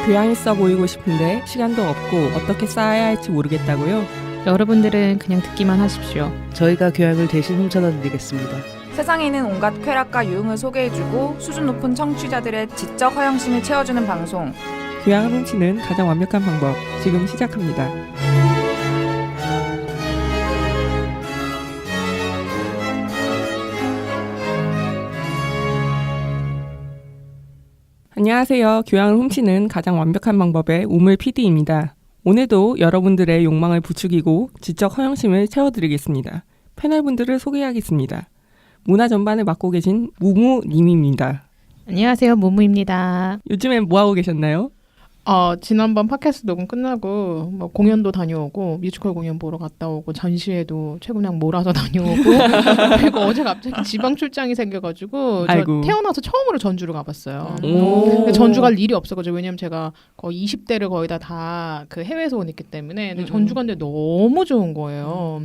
교양 있어 보이고 싶은데 시간도 없고 어떻게 쌓아야 할지 모르겠다고요? 여러분들은 그냥 듣기만 하십시오. 저희가 교양을 대신 훔쳐다 드리겠습니다. 세상에 있는 온갖 쾌락과 유흥을 소개해주고 수준 높은 청취자들의 지적 허영심을 채워주는 방송. 교양을 훔치는 가장 완벽한 방법, 지금 시작합니다. 안녕하세요. 교양을 훔치는 가장 완벽한 방법의 우물 PD입니다. 오늘도 여러분들의 욕망을 부추기고 지적 허영심을 채워드리겠습니다. 패널분들을 소개하겠습니다. 문화 전반을 맡고 계신 무무님입니다. 안녕하세요, 무무입니다. 요즘엔 뭐하고 계셨나요? 지난번 팟캐스트 녹음 끝나고 뭐 공연도 다녀오고 뮤지컬 공연 보러 갔다 오고 전시회도 최근냥 몰아서 다녀오고 그리고 어제 갑자기 지방 출장이 생겨가지고 아이고. 저 태어나서 처음으로 전주를 가봤어요. 오. 전주 갈 일이 없어가지고 왜냐면 제가 거의 20대를 거의 다 그 해외에서 오니까 때문에 근데 전주 갔는데 너무 좋은 거예요.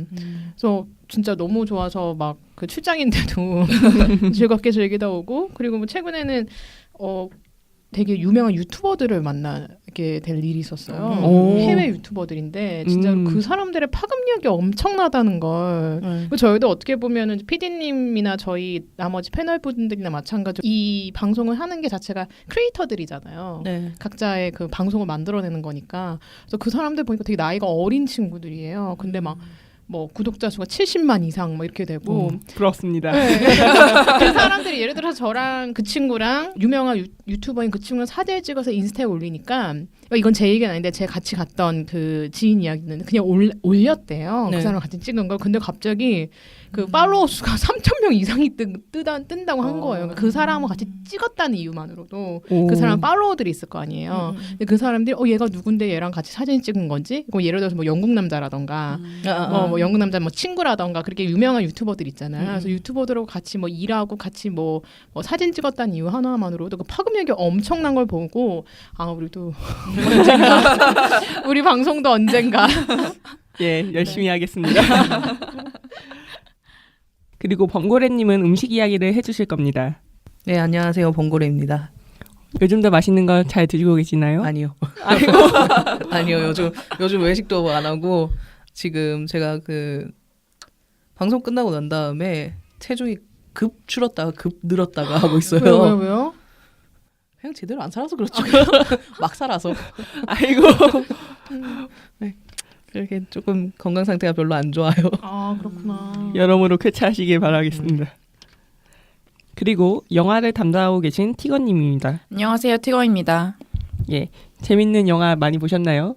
그래서 진짜 너무 좋아서 막 그 출장인데도 즐겁게 즐기다 오고 그리고 뭐 최근에는 되게 유명한 유튜버들을 만나게 될 일이 있었어요. 오. 해외 유튜버들인데 진짜로 그 사람들의 파급력이 엄청나다는 걸 저희도 어떻게 보면은 PD님이나 저희 나머지 패널 분들이나 마찬가지로 이 방송을 하는 게 자체가 크리에이터들이잖아요. 네. 각자의 그 방송을 만들어내는 거니까 그래서 그 사람들 보니까 되게 나이가 어린 친구들이에요. 근데 막 뭐 구독자 수가 70만 이상 뭐 이렇게 되고 부럽습니다. 네. 그 사람들이 예를 들어서 저랑 그 친구랑 유명한 유튜버인 그 친구랑 사진을 찍어서 인스타에 올리니까 이건 제 얘기는 아닌데 제가 같이 갔던 그 지인 이야기는 그냥 올렸대요. 네. 그 사람 같이 찍은 걸. 근데 갑자기 그 팔로워 수가 3,000명 이상이 뜬다고 한 거예요. 그러니까 그 사람을 같이 찍었다는 이유만으로도 오. 그 사람 팔로워들이 있을 거 아니에요. 근데 그 사람들이 얘가 누군데 얘랑 같이 사진 찍은 건지 예를 들어서 뭐 영국 남자라던가 뭐 영국 남자 뭐 친구라던가 그렇게 유명한 유튜버들 있잖아요. 그래서 유튜버들하고 같이 뭐 일하고 같이 뭐 사진 찍었다는 이유 하나만으로도 그 파급력이 엄청난 걸 보고 우리도 언젠가 우리 방송도 언젠가 예, 열심히 하겠습니다. 그리고 범고래님은 음식 이야기를 해주실 겁니다. 네, 안녕하세요. 봉고래입니다. 요즘도 맛있는 거 잘 드시고 계시나요? 아니요. 아니요. 요즘 외식도 안 하고 지금 제가 그 방송 끝나고 난 다음에 체중이 급 줄었다가 급 늘었다가 하고 있어요. 왜요? 그냥 제대로 안 살아서 그렇죠. 막 살아서. 아이고. 네. 이렇게 조금 건강 상태가 별로 안 좋아요. 그렇구나. 여러모로 쾌차하시길 바라겠습니다. 그리고 영화를 담당하고 계신 티거님입니다. 안녕하세요, 티거입니다. 예, 재밌는 영화 많이 보셨나요?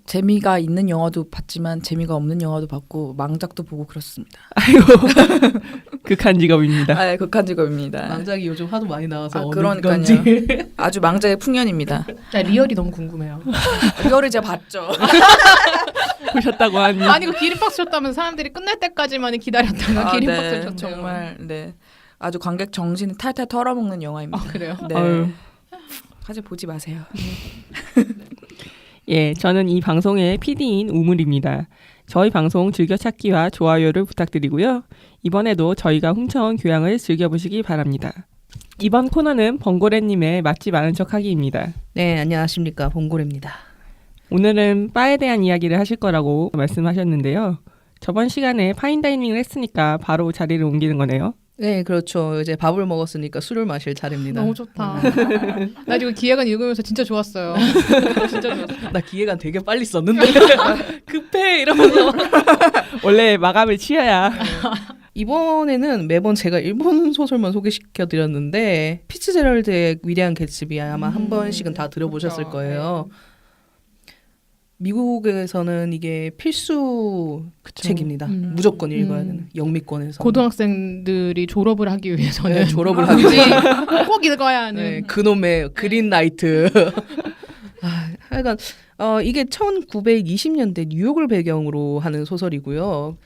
재미가 있는 영화도 봤지만 재미가 없는 영화도 봤고 망작도 보고 그렇습니다. 아이고, 극한 직업입니다. 극한 직업입니다. 망작이 요즘 하도 많이 나와서 어느 그러니까요. 건지. 아주 망작의 풍년입니다. 나 리얼이 너무 궁금해요. 이거를 제가 봤죠. 보셨다고 하니. 아니 그 기립박수 쳤다면 사람들이 끝날 때까지만 기다렸다가 기립박수 네, 쳤죠. 정말 네. 아주 관객 정신을 탈탈 털어먹는 영화입니다. 그래요? 네. 아유. 사실 보지 마세요. 예, 저는 이 방송의 PD인 우물입니다. 저희 방송 즐겨찾기와 좋아요를 부탁드리고요. 이번에도 저희가 훔쳐온 교양을 즐겨보시기 바랍니다. 이번 코너는 범고래님의 맛집 아는 척하기입니다. 네, 안녕하십니까. 봉고래입니다. 오늘은 바에 대한 이야기를 하실 거라고 말씀하셨는데요. 저번 시간에 파인다이닝을 했으니까 바로 자리를 옮기는 거네요. 네, 그렇죠. 이제 밥을 먹었으니까 술을 마실 차례입니다. 너무 좋다. 나 지금 기획안 읽으면서 진짜 좋았어요. 진짜 좋았어. 나 기획안 되게 빨리 썼는데 급해 이러면서 원래 마감을 치어야. 이번에는 매번 제가 일본 소설만 소개시켜드렸는데 피츠제럴드의 위대한 개츠비 아마 한 번씩은 다 들어보셨을 그렇죠. 거예요. 미국에서는 이게 필수 책입니다. 무조건 읽어야 되는 영미권에서 고등학생들이 졸업을 하기 위해서는 네, 졸업을 하기 굳이 꼭 읽어야 하는. 네, 그놈의 그린 나이트. 하여간 이게 1920년대 뉴욕을 배경으로 하는 소설이고요.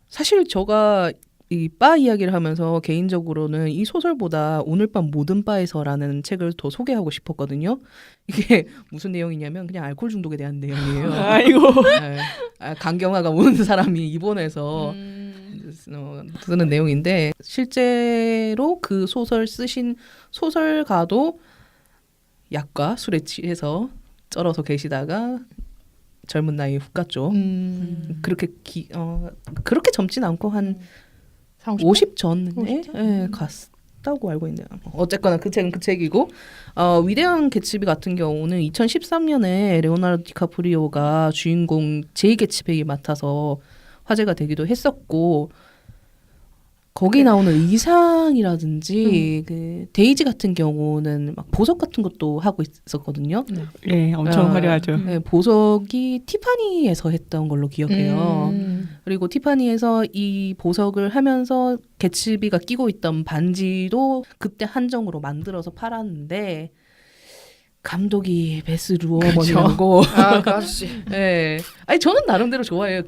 사실 제가 이 바 이야기를 하면서 개인적으로는 이 소설보다 오늘 밤 모든 바에서라는 책을 더 소개하고 싶었거든요. 이게 무슨 내용이냐면 그냥 알코올 중독에 대한 내용이에요. 아이고. 네. 강경화가 오는 사람이 입원해서 쓰는 내용인데 실제로 그 소설 쓰신 소설가도 약과 술에 취해서 쩔어서 계시다가 젊은 나이에 훅 갔죠. 그렇게 그렇게 젊진 않고 한 50 전에 50 전? 예, 갔다고 알고 있네요. 어쨌거나 그 책은 그 책이고 위대한 개츠비 같은 경우는 2013년에 레오나르도 디카프리오가 주인공 제이 개츠비를 맡아서 화제가 되기도 했었고 거기 나오는 의상이라든지 그 데이지 같은 경우는 막 보석 같은 것도 하고 있었거든요. 예, 엄청 화려하죠. 네, 보석이 티파니에서 했던 걸로 기억해요. 그리고 티파니에서 이 보석을 하면서 개츠비가 끼고 있던 반지도 그때 한정으로 만들어서 팔았는데 감독이 베스 루어먼이라고. 아, 그 아저씨. 네. 아니 저는 나름대로 좋아해요.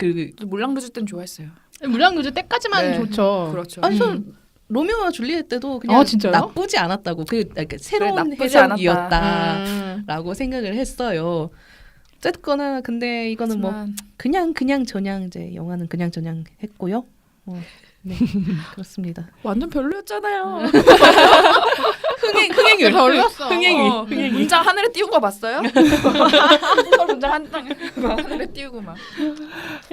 물랑루즈 때는 좋아했어요. 물량루즈 때까지만 네. 좋죠. 그렇죠. 아니 전 로미오와 줄리엣 때도 그냥 진짜요? 나쁘지 않았다고 그러니까 새로운 나쁘지 해석이었다라고 생각을 했어요. 어쨌거나 근데 이거는 뭐 그냥 저냥 이제 영화는 그냥 저냥 했고요. 네 그렇습니다. 완전 별로였잖아요. 흥행률 별로였어. 흥행이 문장 하늘에 띄운 거 봤어요? 문장 한 땅에 하늘에 띄우고 막.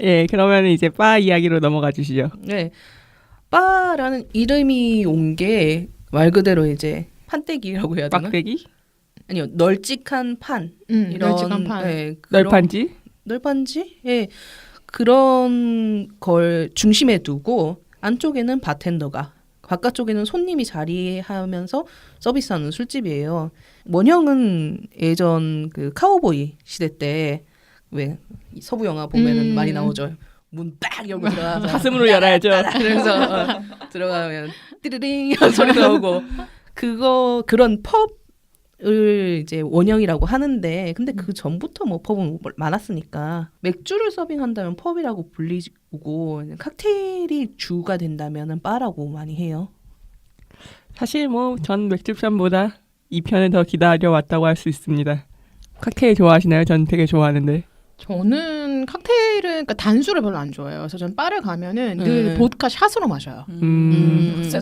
예, 그러면 이제 바 이야기로 넘어가 주시죠. 네. 바라는 이름이 온 게 말 그대로 이제 판때기라고 해야 되나? 막대기? 아니요, 널찍한 판. 널찍한 판. 네, 그런- 널판지? 널판지? 예. 그런 걸 중심에 두고 안쪽에는 바텐더가 바깥쪽에는 손님이 자리하면서 서비스하는 술집이에요. 원형은 예전 그 카우보이 시대 때 왜 서부 영화 보면은 많이 나오죠. 문 딱 열고 들어가서 가슴으로 열어야죠. 그래서 들어가면 띠르링 이런 소리 나오고 그런 펍을 이제 원형이라고 하는데 근데 그 전부터 뭐 펍은 많았으니까 맥주를 서빙한다면 펍이라고 불리고 칵테일이 주가 된다면은 바라고 많이 해요. 사실 뭐 전 맥주편보다 이 편을 더 기다려왔다고 할 수 있습니다. 칵테일 좋아하시나요? 전 되게 좋아하는데. 저는 칵테일은 그러니까 단술을 별로 안 좋아해요. 그래서 전 바를 가면은 늘 보드카 샷으로 마셔요. 근데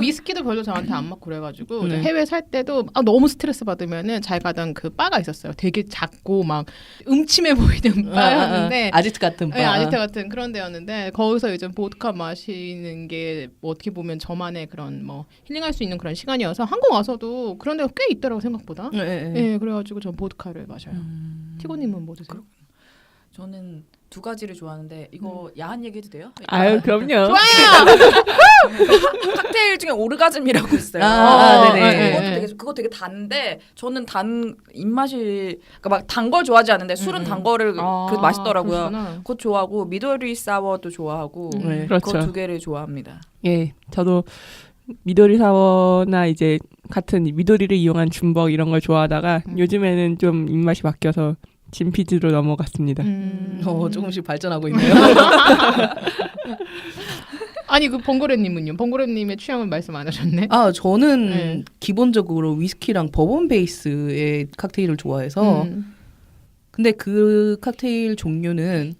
위스키도 별로 저한테 안 맞고 그래가지고 해외 살 때도 너무 스트레스 받으면은 잘 가던 그 바가 있었어요. 되게 작고 막 음침해 보이는 바였는데 아지트 같은 바. 네, 아지트 같은 그런 데였는데 거기서 이제 보드카 마시는 게 뭐 어떻게 보면 저만의 그런 뭐 힐링할 수 있는 그런 시간이어서 한국 와서도 그런 데가 꽤 있더라고 생각보다. 네, 그래가지고 전 보드카를 마셔요. 티고님은 뭐 드세요? 저는 두 가지를 좋아하는데 이거 야한 얘기 해도 돼요? 아유, 그럼요. 칵테일 중에 오르가즘이라고 있어요. 네네. 그거 되게 단데 저는 단 입맛이 그러니까 막 단 걸 좋아하지 않는데 술은 단 거를 그 맛있더라고요. 그렇구나. 그거 좋아하고 미도리 사워도 좋아하고 네. 그렇죠. 그거 두 개를 좋아합니다. 예, 저도 미도리 사워나 이제 같은 미도리를 이용한 줌벅 이런 걸 좋아하다가 요즘에는 좀 입맛이 바뀌어서 진피즈로 넘어갔습니다. 조금씩 발전하고 있네요. 아니 그 봉고래님은요? 봉고래님의 취향은 말씀 안 하셨네. 저는 기본적으로 위스키랑 버번 베이스의 칵테일을 좋아해서 근데 그 칵테일 종류는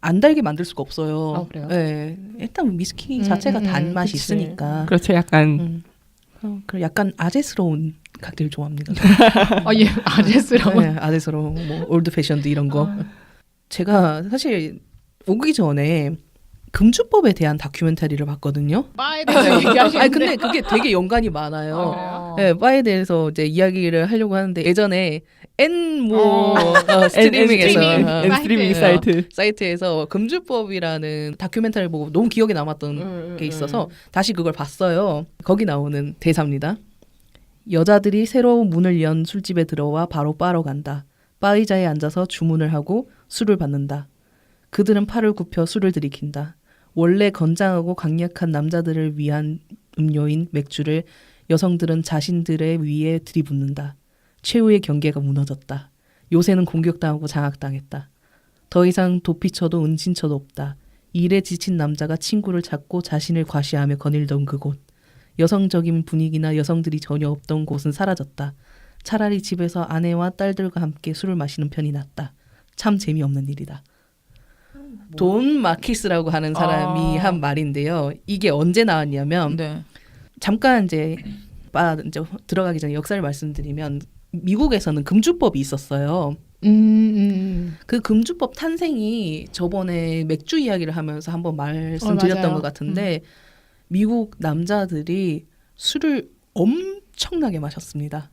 안 달게 만들 수가 없어요. 그래요? 네, 일단 위스키 자체가 단맛이 그치. 있으니까. 그렇죠, 약간 그리고 약간 아재스러운 칵테일 좋아합니다. 예, 아재스러운. 네, 아재스러운 뭐 올드 패션드 이런 거. 제가 사실 오기 전에 금주법에 대한 다큐멘터리를 봤거든요. 바에 대해서 얘기하시는데. 아니 근데 그게 되게 연관이 많아요. 네, 바에 대해서 이제 이야기를 하려고 하는데 예전에 스트리밍에서 스트리밍 사이트. 사이트에서 금주법이라는 다큐멘터리를 보고 너무 기억에 남았던 게 있어서 다시 그걸 봤어요. 거기 나오는 대사입니다. 여자들이 새로 문을 연 술집에 들어와 바로 바로 간다. 바 의자에 앉아서 주문을 하고 술을 받는다. 그들은 팔을 굽혀 술을 들이킨다. 원래 건장하고 강력한 남자들을 위한 음료인 맥주를 여성들은 자신들의 위에 들이붓는다. 최후의 경계가 무너졌다. 요새는 공격당하고 장악당했다. 더 이상 도피처도 은신처도 없다. 일에 지친 남자가 친구를 찾고 자신을 과시하며 거닐던 그곳. 여성적인 분위기나 여성들이 전혀 없던 곳은 사라졌다. 차라리 집에서 아내와 딸들과 함께 술을 마시는 편이 낫다. 참 재미없는 일이다. 돈 마키스라고 하는 사람이 한 말인데요. 이게 언제 나왔냐면 네. 잠깐 이제 바 이제 들어가기 전에 역사를 말씀드리면 미국에서는 금주법이 있었어요. 그 금주법 탄생이 저번에 맥주 이야기를 하면서 한번 말씀드렸던 맞아요. 것 같은데 미국 남자들이 술을 엄청나게 마셨습니다.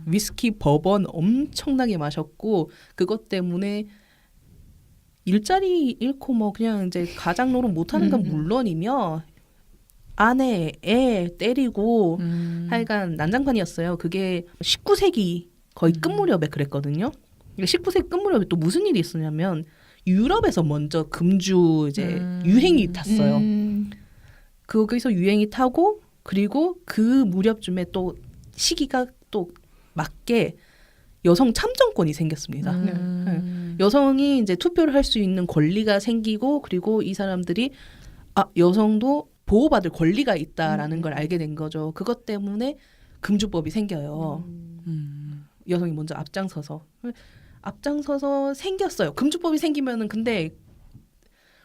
위스키, 버번 엄청나게 마셨고 그것 때문에 일자리 잃고 뭐 그냥 이제 가장 노릇 못하는 건 물론이며 아내, 애 때리고 하여간 난장판이었어요. 그게 19세기 거의 끝 무렵에 그랬거든요. 19세기 끝 무렵에 또 무슨 일이 있었냐면 유럽에서 먼저 금주 이제 유행이 탔어요. 거기서 유행이 타고 그리고 그 무렵쯤에 또 시기가 또 맞게 여성 참정권이 생겼습니다. 네. 여성이 이제 투표를 할 수 있는 권리가 생기고 그리고 이 사람들이 여성도 보호받을 권리가 있다라는 걸 알게 된 거죠. 그것 때문에 금주법이 생겨요. 여성이 먼저 앞장서서 생겼어요. 금주법이 생기면은 근데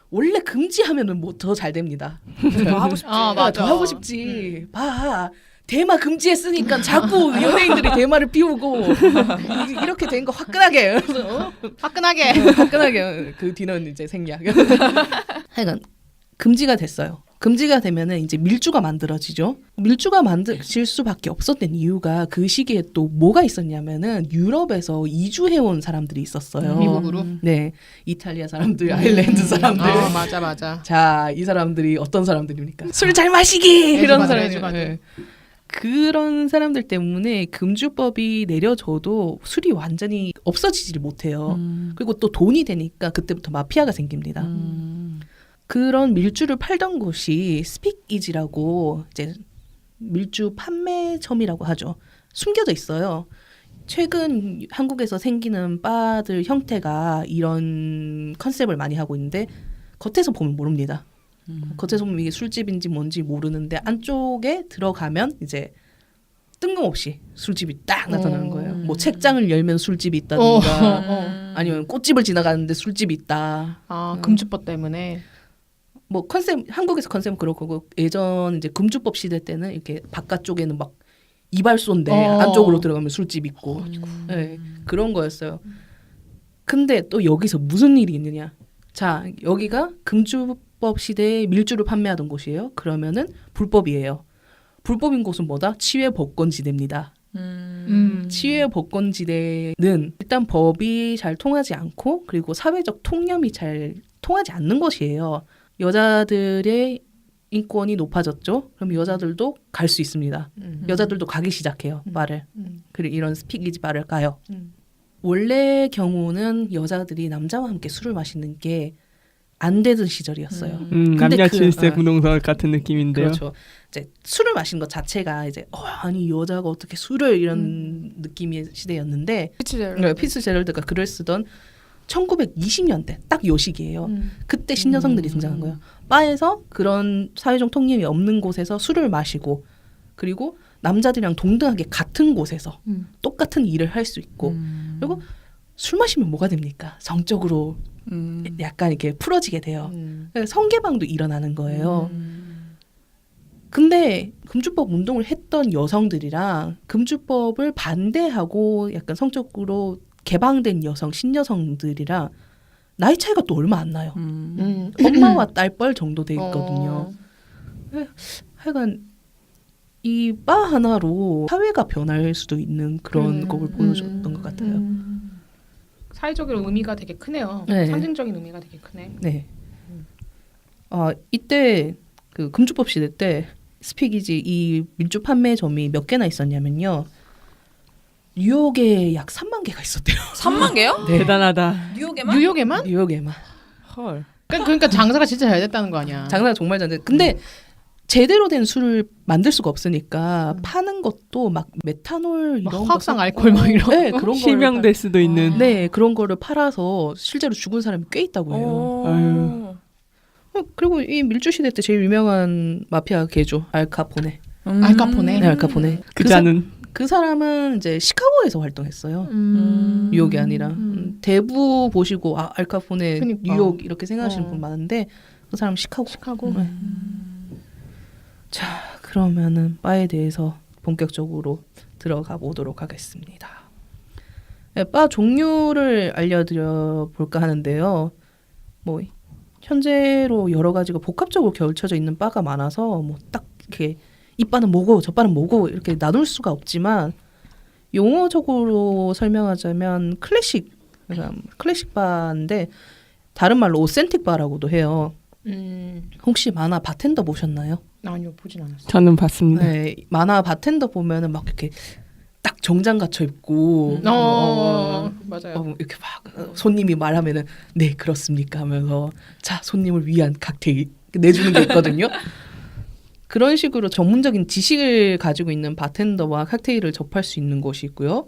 원래 금지하면은 뭐 더 잘 됩니다. 더 하고 싶지. 맞아. 더 하고 싶지. 봐. 대마 금지했으니까 자꾸 연예인들이 대마를 피우고 이렇게 된 거 화끈하게. 화끈하게 그 뒤는 이제 생략. 하여간 금지가 됐어요. 금지가 되면은 이제 밀주가 만들어지죠. 밀주가 만들어질 수밖에 없었던 이유가 그 시기에 또 뭐가 있었냐면은 유럽에서 이주해온 사람들이 있었어요. 미국으로. 네, 이탈리아 사람들, 아일랜드 사람들. 맞아. 자, 이 사람들이 어떤 사람들입니까? 술 잘 마시기 이런 사람들. 애주가들. 네. 그런 사람들 때문에 금주법이 내려져도 술이 완전히 없어지지를 못해요. 그리고 또 돈이 되니까 그때부터 마피아가 생깁니다. 그런 밀주를 팔던 곳이 스픽이지라고 이제 밀주 판매점이라고 하죠. 숨겨져 있어요. 최근 한국에서 생기는 바들 형태가 이런 컨셉을 많이 하고 있는데 겉에서 보면 모릅니다. 겉에서 보면 이게 술집인지 뭔지 모르는데 안쪽에 들어가면 이제 뜬금없이 술집이 딱 나타나는 거예요. 뭐 책장을 열면 술집이 있다든가 아니면 꽃집을 지나가는데 술집이 있다. 금주법 때문에. 뭐 컨셉 한국에서 컨셉은 그렇고 예전 이제 금주법 시대 때는 이렇게 바깥쪽에는 막 이발소인데 안쪽으로 들어가면 술집 있고 네, 그런 거였어요. 근데 또 여기서 무슨 일이 있느냐? 자, 여기가 금주법 시대에 밀주를 판매하던 곳이에요. 그러면은 불법이에요. 불법인 곳은 뭐다? 치외 법권지대입니다. 치외 법권지대는 일단 법이 잘 통하지 않고 그리고 사회적 통념이 잘 통하지 않는 것이에요. 여자들의 인권이 높아졌죠. 그럼 여자들도 갈 수 있습니다. 여자들도 가기 시작해요. 바를. 그리고 이런 스피기지 바를 가요. 원래 경우는 여자들이 남자와 함께 술을 마시는 게 안 되던 시절이었어요. 남녀 질서 분홍선 같은 느낌인데요. 그렇죠. 이제 술을 마시는 것 자체가 이제 아니 여자가 어떻게 술을 이런 느낌의 시대였는데 피츠제럴드가 글을 쓰던 1920년대 딱 요 시기예요. 그때 신여성들이 등장한 거예요. 바에서 그런 사회적 통념이 없는 곳에서 술을 마시고 그리고 남자들이랑 동등하게 같은 곳에서 똑같은 일을 할 수 있고 그리고 술 마시면 뭐가 됩니까? 성적으로 약간 이렇게 풀어지게 돼요. 성개방도 일어나는 거예요. 근데 금주법 운동을 했던 여성들이랑 금주법을 반대하고 약간 성적으로 개방된 여성, 신여성들이랑 나이 차이가 또 얼마 안 나요. 엄마와 딸뻘 정도 돼 있거든요. 하여간 이 바 하나로 사회가 변할 수도 있는 그런 곡을 보여줬던 것 같아요. 사회적인 의미가 되게 크네요. 네. 상징적인 의미가 되게 크네. 네. 이때 그 금주법 시대 때 스피기지 이 밀주 판매점이 몇 개나 있었냐면요. 뉴욕에 약 3만 개가 있었대요. 3만 개요? 네. 대단하다. 뉴욕에만? 뉴욕에만? 뉴욕에만. 헐. 그러니까 장사가 진짜 잘 됐다는 거 아니야. 장사가 정말 잘 돼. 근데 제대로 된 술을 만들 수가 없으니까 파는 것도 막 메탄올 이런 거 화학성 알코올 막 이런 네, 거? 그런 실명될 수도 있는. 네, 그런 거를 팔아서 실제로 죽은 사람이 꽤 있다고 해요. 그리고 이 밀주 시대 때 제일 유명한 마피아 개죠. 알카포네. 알카포네. 네, 알카포네. 그자는 그 사람은 이제 시카고에서 활동했어요. 뉴욕이 아니라 대부 보시고 알카포네 그러니까. 뉴욕 이렇게 생각하시는 분 많은데 그 사람 시카고. 시카고. 네. 자, 그러면은 바에 대해서 본격적으로 들어가 보도록 하겠습니다. 네, 바 종류를 알려드려 볼까 하는데요. 뭐 현재로 여러 가지가 복합적으로 결쳐져 있는 바가 많아서 뭐 딱 이렇게 이 바는 뭐고 저 바는 뭐고 이렇게 나눌 수가 없지만 용어적으로 설명하자면 클래식 바인데 다른 말로 오센틱 바라고도 해요. 혹시 만화 바텐더 보셨나요? 아니요, 보진 않았어요. 저는 봤습니다. 네, 만화 바텐더 보면은 막 이렇게 딱 정장 갖춰 입고 맞아요. 이렇게 막 손님이 말하면은 네 그렇습니까 하면서 자 손님을 위한 칵테일 내주는 게 있거든요. 그런 식으로 전문적인 지식을 가지고 있는 바텐더와 칵테일을 접할 수 있는 곳이 있고요.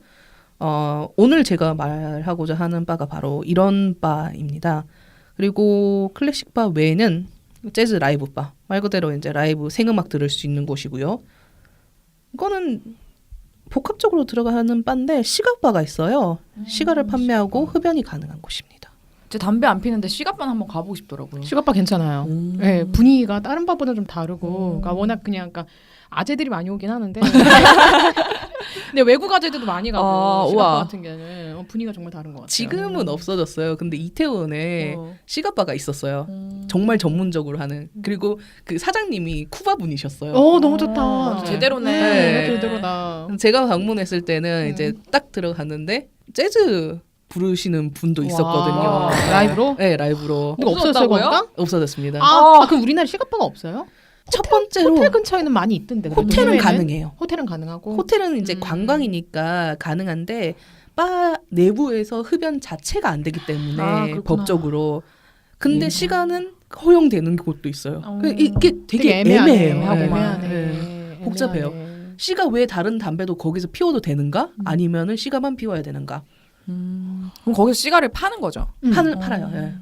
오늘 제가 말하고자 하는 바가 바로 이런 바입니다. 그리고 클래식 바 외에는 재즈 라이브 바, 말 그대로 이제 라이브 생음악 들을 수 있는 곳이고요. 이거는 복합적으로 들어가는 바인데 시각 바가 있어요. 시가를 판매하고 흡연이 가능한 곳입니다. 제 담배 안 피는데 시갑반 한번 가보고 싶더라고요. 시각바 괜찮아요. 네, 분위기가 다른 바보다 좀 다르고, 그러니까 워낙 그러니까 아재들이 많이 오긴 하는데, 근데 외국 아재들도 많이 가고 시각바 우와. 같은 경우는 분위기가 정말 다른 것 같아요. 지금은 없어졌어요. 근데 이태원에 시각 바가 있었어요. 정말 전문적으로 하는. 그리고 그 사장님이 쿠바 분이셨어요. 너무 좋다. 제대로네. 네. 제대로다. 제가 방문했을 때는 이제 딱 들어갔는데 재즈 부르시는 분도 있었거든요. 와. 라이브로? 네, 라이브로. 근데 없어졌어요, 거기가? 없어졌습니다. 그럼 우리나라 시각바가 없어요? 첫 번째로 호텔 근처에는 많이 있던데. 그래도 호텔은 요즘에는? 가능해요. 호텔은 가능하고. 호텔은 이제 관광이니까 가능한데 바 내부에서 흡연 자체가 안 되기 때문에 그렇구나. 법적으로. 근데 시간은 허용되는 곳도 있어요. 이게 되게 애매하네. 애매해요. 애매하네. 네. 복잡해요. 애매하네. 씨가 왜 다른 담배도 거기서 피워도 되는가? 아니면은 씨가만 피워야 되는가? 그럼 거기서 시가를 파는 거죠? 팔아요. 예.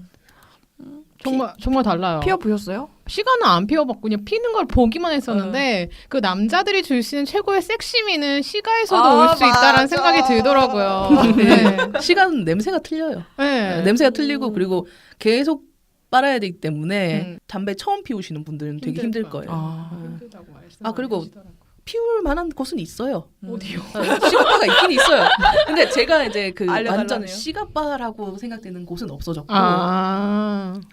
정말 달라요. 피워 보셨어요? 시간은 안 피워봤고 그냥 피는 걸 보기만 했었는데 그 남자들이 줄 수 있는 최고의 섹시미는 시가에서도 올 수 있다라는 맞아. 생각이 들더라고요. 네. 씨가는 냄새가 틀려요. 네. 냄새가 틀리고 그리고 계속 빨아야 되기 때문에 음. 담배 처음 피우시는 분들은 되게 힘들 거예요. 힘들다고 그리고 피울 만한 곳은 있어요. 어디요? 시가바가 있긴 있어요. 근데 제가 이제 그 알려달라네요. 완전 시가바라고 생각되는 곳은 없어졌고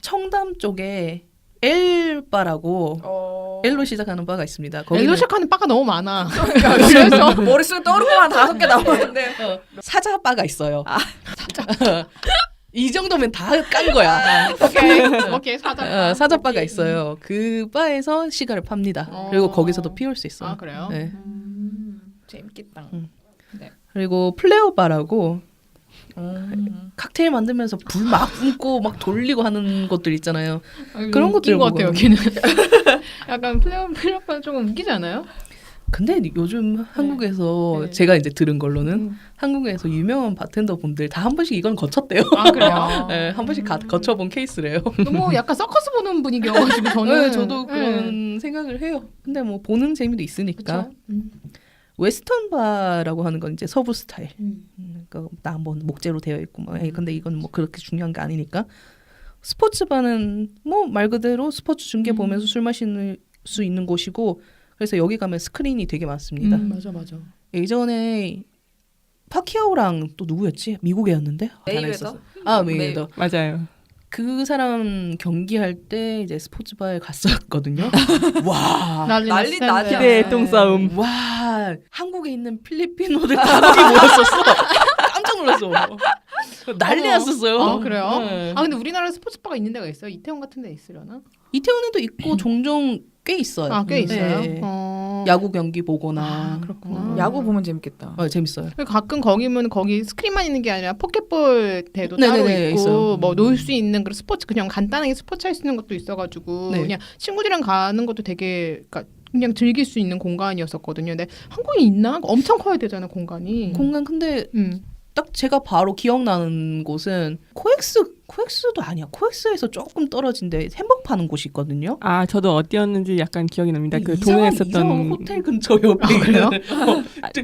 청담 쪽에 L바라고 L로 시작하는 바가 있습니다. 거기는 엘로시카는 바가 너무 많아. 그래서 머릿속에 떠오르는 건 5개 나오는데 사자바가 있어요. 이 정도면 다 깐 거야. 오케이 사자. 사자바가 있어요. 그 바에서 시가를 팝니다. 그리고 거기서도 피울 수 있어요. 그래요? 네. 재밌겠다. 그리고 플레어 바라고 칵테일 만들면서 불 막 뿜고 막 돌리고 하는 것들 있잖아요. 그런 것들 웃긴 것 같아요. 보고. 여기는 약간 플레어판 조금 웃기지 않아요? 근데 요즘 한국에서 제가 이제 들은 걸로는 한국에서 유명한 바텐더 분들 다 한 번씩 이건 거쳤대요. 그래요? 네, 한 번씩 거쳐본 케이스래요. 너무 약간 서커스 보는 분위기여가지고 저는 네, 저도 그런 생각을 해요. 근데 뭐 보는 재미도 있으니까. 그쵸? 웨스턴 바라고 하는 건 이제 서부 스타일. 그러니까 나 뭐 목재로 되어 있고 뭐 근데 이건 뭐 그렇게 중요한 게 아니니까. 스포츠 바는 뭐 말 그대로 스포츠 중계 보면서 술 마실 수 있는 곳이고 그래서 여기 가면 스크린이 되게 많습니다. 맞아. 예전에 파키아오랑 또 누구였지? 미국이었는데? 메이웨더? 메이웨더. 맞아요. 그 사람 경기할 때 이제 스포츠바에 갔었거든요. 와. 난리 나죠. 기대의 똥싸움. 와. 한국에 있는 필리핀어들 가족이 모였었어. 깜짝 놀랐어. 난리 났었어요. 그래요? 네. 근데 우리나라에 스포츠바가 있는 데가 있어요? 이태원 같은 데 있으려나? 이태원에도 있고 종종 꽤 있어요. 꽤 있어요? 네. 야구 경기 보거나. 그렇구나. 야구 보면 재밌겠다. 재밌어요. 가끔 거기면 거기 스크린만 있는 게 아니라 포켓볼 대도 네네네, 따로 있고 있어요. 뭐 놀 수 있는 그런 스포츠 그냥 간단하게 스포츠 할 수 있는 것도 있어가지고 네. 그냥 친구들이랑 가는 것도 되게 그냥 즐길 수 있는 공간이었었거든요. 근데 한국에 있나? 엄청 커야 되잖아 공간이. 공간 근데 음. 딱 제가 바로 기억나는 곳은 코엑스도 아니야. 코엑스에서 조금 떨어진데 햄버거 파는 곳이 있거든요. 저도 어디였는지 약간 기억이 납니다. 그 이상한 동해했었던 호텔 근처 옆에 그래요?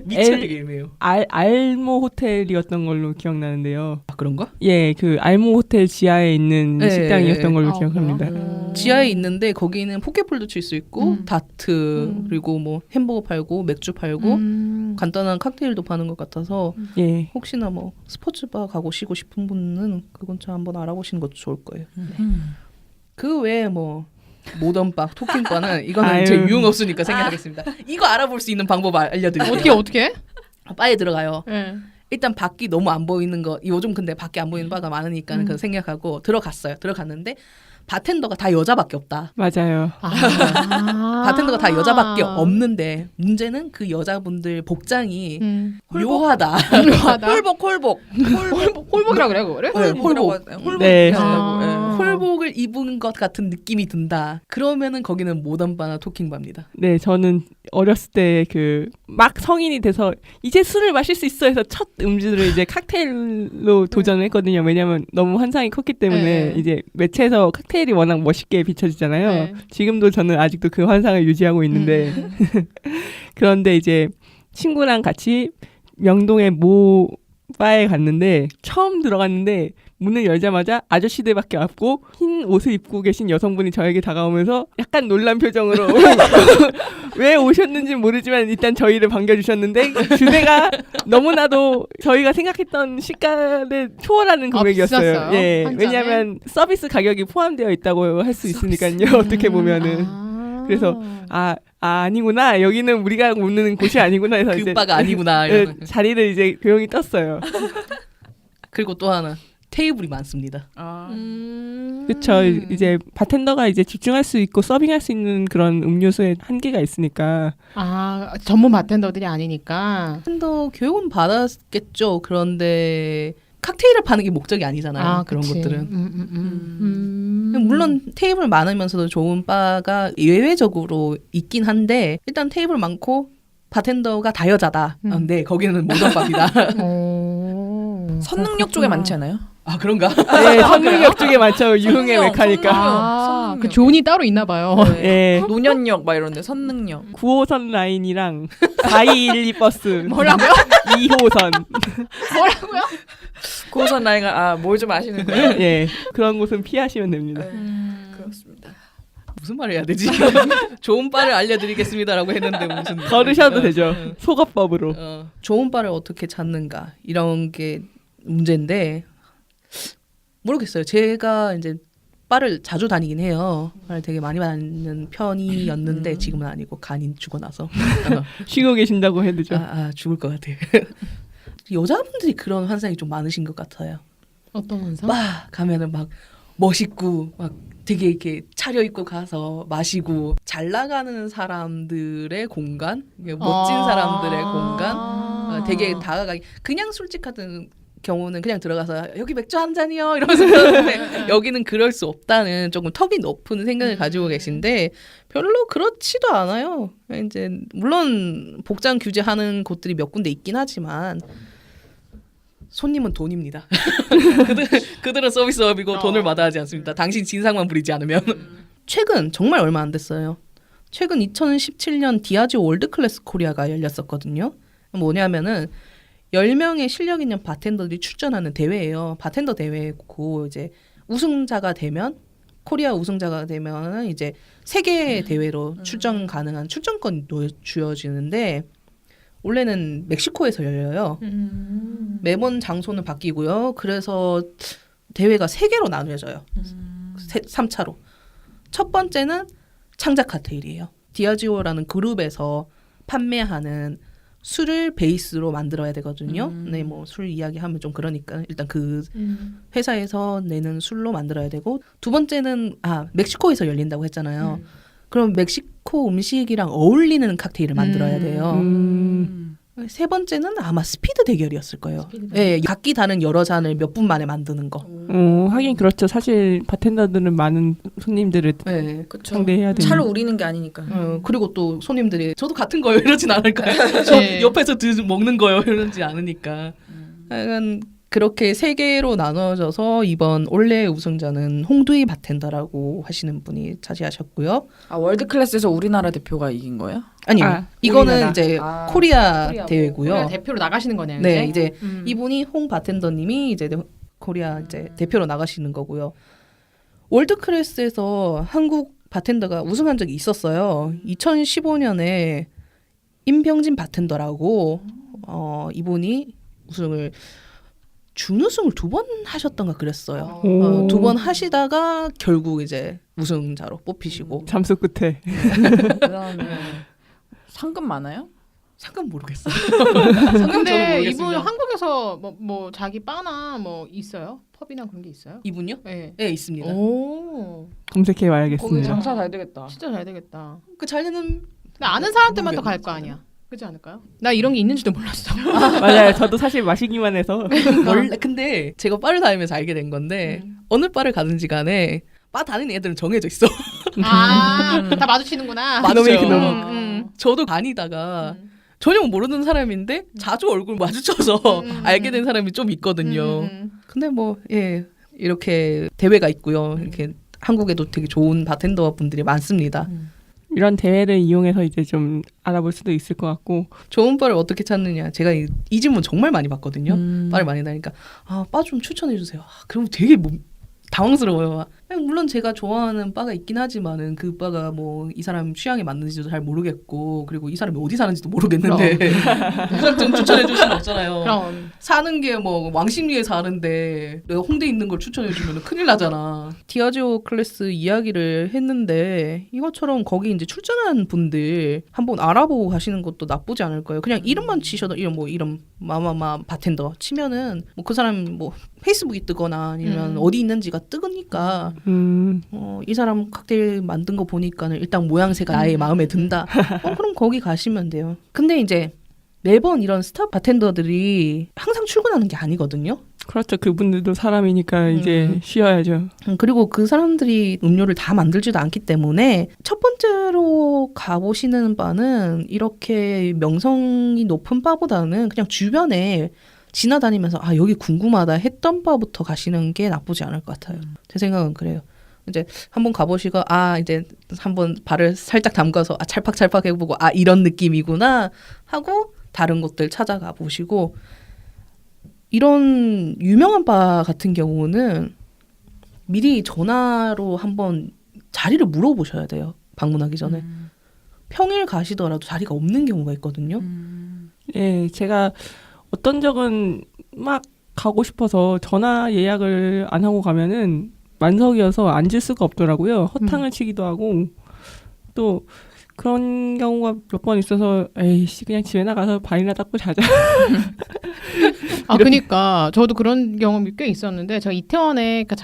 위치가 되게 애매해요. 알모 호텔이었던 걸로 기억나는데요. 그런가? 예, 그 알모 호텔 지하에 있는 네, 식당이었던 걸로 아, 기억합니다. 지하에 있는데 거기는 포켓볼도 칠 수 있고 다트 그리고 뭐 햄버거 팔고 맥주 팔고 간단한 칵테일도 파는 것 같아서 예. 혹시나 뭐 스포츠바 가고 쉬고 싶은 분은 그 근처 한번 알아보시는 것도 좋을 거예요. 그 외에 뭐 모던바, 토킹바는 이거는 아유. 제 유흥 없으니까 생략하겠습니다. 이거 알아볼 수 있는 방법 알려드릴게요. 어떻게? 바에 들어가요. 네. 일단 밖이 너무 안 보이는 거 요즘 근데 밖에 안 보이는 바가 많으니까 그거 생각하고 들어갔어요. 들어갔는데 바텐더가 다 여자밖에 없다. 맞아요. 바텐더가 다 여자밖에 없는데 문제는 그 여자분들 복장이 묘하다. 홀복. 홀복이라고 그래 그거를? 홀복. 네. 홀복을 입은 것 같은 느낌이 든다. 그러면은 거기는 모던바나 토킹바입니다. 네, 저는 어렸을 때 그 막 성인이 돼서 이제 술을 마실 수 있어 해서 첫 음주를 이제 칵테일로 도전을 했거든요. 왜냐면 너무 환상이 컸기 때문에 네. 이제 매체에서 칵테일이 워낙 멋있게 비춰지잖아요. 네. 지금도 저는 아직도 그 환상을 유지하고 있는데 그런데 이제 친구랑 같이 명동의 모 바에 갔는데 처음 들어갔는데 문을 열자마자 아저씨들밖에 없고 흰 옷을 입고 계신 여성분이 저에게 다가오면서 약간 놀란 표정으로 왜 오셨는지 모르지만 일단 저희를 반겨주셨는데 주제가 너무나도 저희가 생각했던 시가를 초월하는 금액이었어요. 비쌌어요? 예, 한 잔에? 왜냐하면 서비스 가격이 포함되어 있다고 할 수 있으니까요. 어떻게 보면은 그래서 아니구나 여기는 우리가 묻는 곳이 아니구나 해서 그 이제 바가 아니구나. 예, 이러면서. 자리를 이제 조용히 떴어요. 그리고 또 하나 테이블이 많습니다. 그렇죠. 이제 바텐더가 이제 집중할 수 있고 서빙할 수 있는 그런 음료수에 한계가 있으니까. 전문 바텐더들이 아니니까. 더 교육은 받았겠죠. 그런데 칵테일을 파는 게 목적이 아니잖아요. 그런 그치. 것들은. 물론 테이블 많으면서도 좋은 바가 예외적으로 있긴 한데 일단 테이블 많고 바텐더가 다 여자다. 네, 거기는 모던 바입니다. 선능력 쪽에 많지 않아요? 아 그런가? 네, 선능력 쪽에 많죠. 유흥의 메카니까. 그 존이 따로 있나 봐요. 예. 노년력 막 이런데 선능력. 9호선 라인이랑 4212 버스. 뭐라고요? 2호선. 뭐라고요? 고선 라인가 뭘 좀 아시는 거예요? 예. 그런 곳은 피하시면 됩니다. 그렇습니다. 무슨 말을 해야 되지? 좋은 바를 알려드리겠습니다라고 했는데 무슨 걸으셔도 되죠. 속어법으로. 좋은 바를 어떻게 찾는가 이런 게 문제인데 모르겠어요. 제가 이제 바를 자주 다니긴 해요. 바를 되게 많이 다니는 편이었는데 지금은 아니고 간이 죽어나서 쉬고 계신다고 해도죠. 죽을 것 같아요. 여자분들이 그런 환상이 좀 많으신 것 같아요. 어떤 환상? 바 가면은 막 멋있고 막 되게 이렇게 차려입고 가서 마시고 잘 나가는 사람들의 공간, 멋진 사람들의 공간, 되게 다가가기 그냥 솔직하던 경우는 그냥 들어가서 여기 맥주 한 잔이요 이러면서 그러는데 여기는 그럴 수 없다는 조금 턱이 높은 생각을 가지고 계신데 별로 그렇지도 않아요. 이제 물론 복장 규제하는 곳들이 몇 군데 있긴 하지만 손님은 돈입니다. 그들은 서비스업이고 돈을 마다하지 않습니다. 당신 진상만 부리지 않으면. 최근 정말 얼마 안 됐어요. 최근 2017년 디아지오 월드클래스 코리아가 열렸었거든요. 뭐냐면은 10명의 실력 있는 바텐더들이 출전하는 대회예요. 바텐더 대회고 이제 우승자가 되면 코리아 우승자가 되면 이제 세계 대회로 출전 가능한 출전권이 주어지는데 원래는 멕시코에서 열려요. 매번 장소는 바뀌고요. 그래서 대회가 3개로 나뉘어져요. 3차로. 첫 번째는 창작 칵테일이에요. 디아지오라는 그룹에서 판매하는 술을 베이스로 만들어야 되거든요. 네, 뭐 술 이야기하면 좀 그러니까 일단 그 회사에서 내는 술로 만들어야 되고 두 번째는 멕시코에서 열린다고 했잖아요. 그럼 멕시코 음식이랑 어울리는 칵테일을 만들어야 돼요. 세 번째는 아마 스피드 대결이었을 거예요. 네, 각기 다른 여러 잔을 몇 분 만에 만드는 거. 하긴 그렇죠. 사실 바텐더들은 많은 손님들을 네. 상대해야 되는. 차로 우리는 게 아니니까. 그리고 또 손님들이 저도 같은 거요 이러진 않을까요? 네. 저 옆에서 먹는 거요 이러지 않으니까. 약간 그렇게 3개로 나눠져서 이번 올해 우승자는 홍두이 바텐더라고 하시는 분이 차지하셨고요. 월드 클래스에서 우리나라 대표가 이긴 거예요? 아니요. 이거는 우리나라. 이제 코리아 코리아 대회고요. 코리아 대표로 나가시는 거네요. 네, 이제. 이제 이분이 홍 바텐더님이 이제 코리아 이제 대표로 나가시는 거고요. 월드 클래스에서 한국 바텐더가 우승한 적이 있었어요. 2015년에 임병진 바텐더라고 이분이 우승을 준우승을 2번 하셨던가 그랬어요. 오. 2번 하시다가 결국 이제 우승자로 뽑히시고 잠수 끝에. 그다음에 상금 많아요? 상금 모르겠어요. 근데 저도 이분 모르겠습니다. 한국에서 뭐 자기 바나 뭐 있어요? 펍이나 그런 게 있어요? 이분요? 네. 네, 있습니다. 오, 검색해 거기 와야겠습니다. 장사 잘 되겠다. 진짜 잘 되겠다. 그 잘 되는 근데 아는 사람들만 또 갈 거 아니야. 그렇지 않을까요? 나 이런 게 있는지도 몰랐어. 맞아요. 저도 사실 마시기만 해서. 원래 근데 제가 바를 다니면서 알게 된 건데 어느 바를 가든지 간에 바 다니는 애들은 정해져 있어. 다 마주치는구나. 맞죠. 그놈. 저도 다니다가 전혀 모르는 사람인데 자주 얼굴 마주쳐서 알게 된 사람이 좀 있거든요. 근데 뭐 예, 이렇게 대회가 있고요. 이렇게 한국에도 되게 좋은 바텐더 분들이 많습니다. 이런 대회를 이용해서 이제 좀 알아볼 수도 있을 것 같고. 좋은 바를 어떻게 찾느냐. 제가 이 질문 정말 많이 받거든요. 바를 많이 다니까 바 좀 추천해 주세요. 그럼 되게 당황스러워요. 아니, 물론 제가 좋아하는 바가 있긴 하지만은 그 바가 뭐 이 사람 취향에 맞는지도 잘 모르겠고 그리고 이 사람이 어디 사는지도 모르겠는데 무작정 추천해 줄 수는 없잖아요. 그럼 사는 게 뭐 왕십리에 사는데 내가 홍대에 있는 걸 추천해 주면 큰일 나잖아. 디아지오 클래스 이야기를 했는데 이것처럼 거기 이제 출전한 분들 한번 알아보고 가시는 것도 나쁘지 않을 거예요. 그냥 이름만 치셔도 이름 마마마 바텐더 치면은 뭐 그 사람 뭐 페이스북이 뜨거나 아니면 어디 있는지가 뜨니까 이 사람 칵테일 만든 거 보니까는 일단 모양새가 나의 마음에 든다. 그럼 거기 가시면 돼요. 근데 이제 매번 이런 스타 바텐더들이 항상 출근하는 게 아니거든요. 그렇죠. 그분들도 사람이니까 이제 쉬어야죠. 그리고 그 사람들이 음료를 다 만들지도 않기 때문에 첫 번째로 가보시는 바는 이렇게 명성이 높은 바보다는 그냥 주변에 지나다니면서 여기 궁금하다 했던 바부터 가시는 게 나쁘지 않을 것 같아요. 제 생각은 그래요. 이제 한번 가보시고 이제 한번 발을 살짝 담가서 찰팍찰팍 해보고 이런 느낌이구나 하고 다른 곳들 찾아가 보시고 이런 유명한 바 같은 경우는 미리 전화로 한번 자리를 물어보셔야 돼요. 방문하기 전에. 평일 가시더라도 자리가 없는 경우가 있거든요. 예, 제가 어떤 적은 막 가고 싶어서 전화 예약을 안 하고 가면은 만석이어서 앉을 수가 없더라고요. 허탕을 치기도 하고 또 그런 경우가 몇 번 있어서 에이씨 그냥 집에 나가서 발이나 닦고 자자. 그러니까 저도 그런 경험이 꽤 있었는데 제가 이태원에 그러니까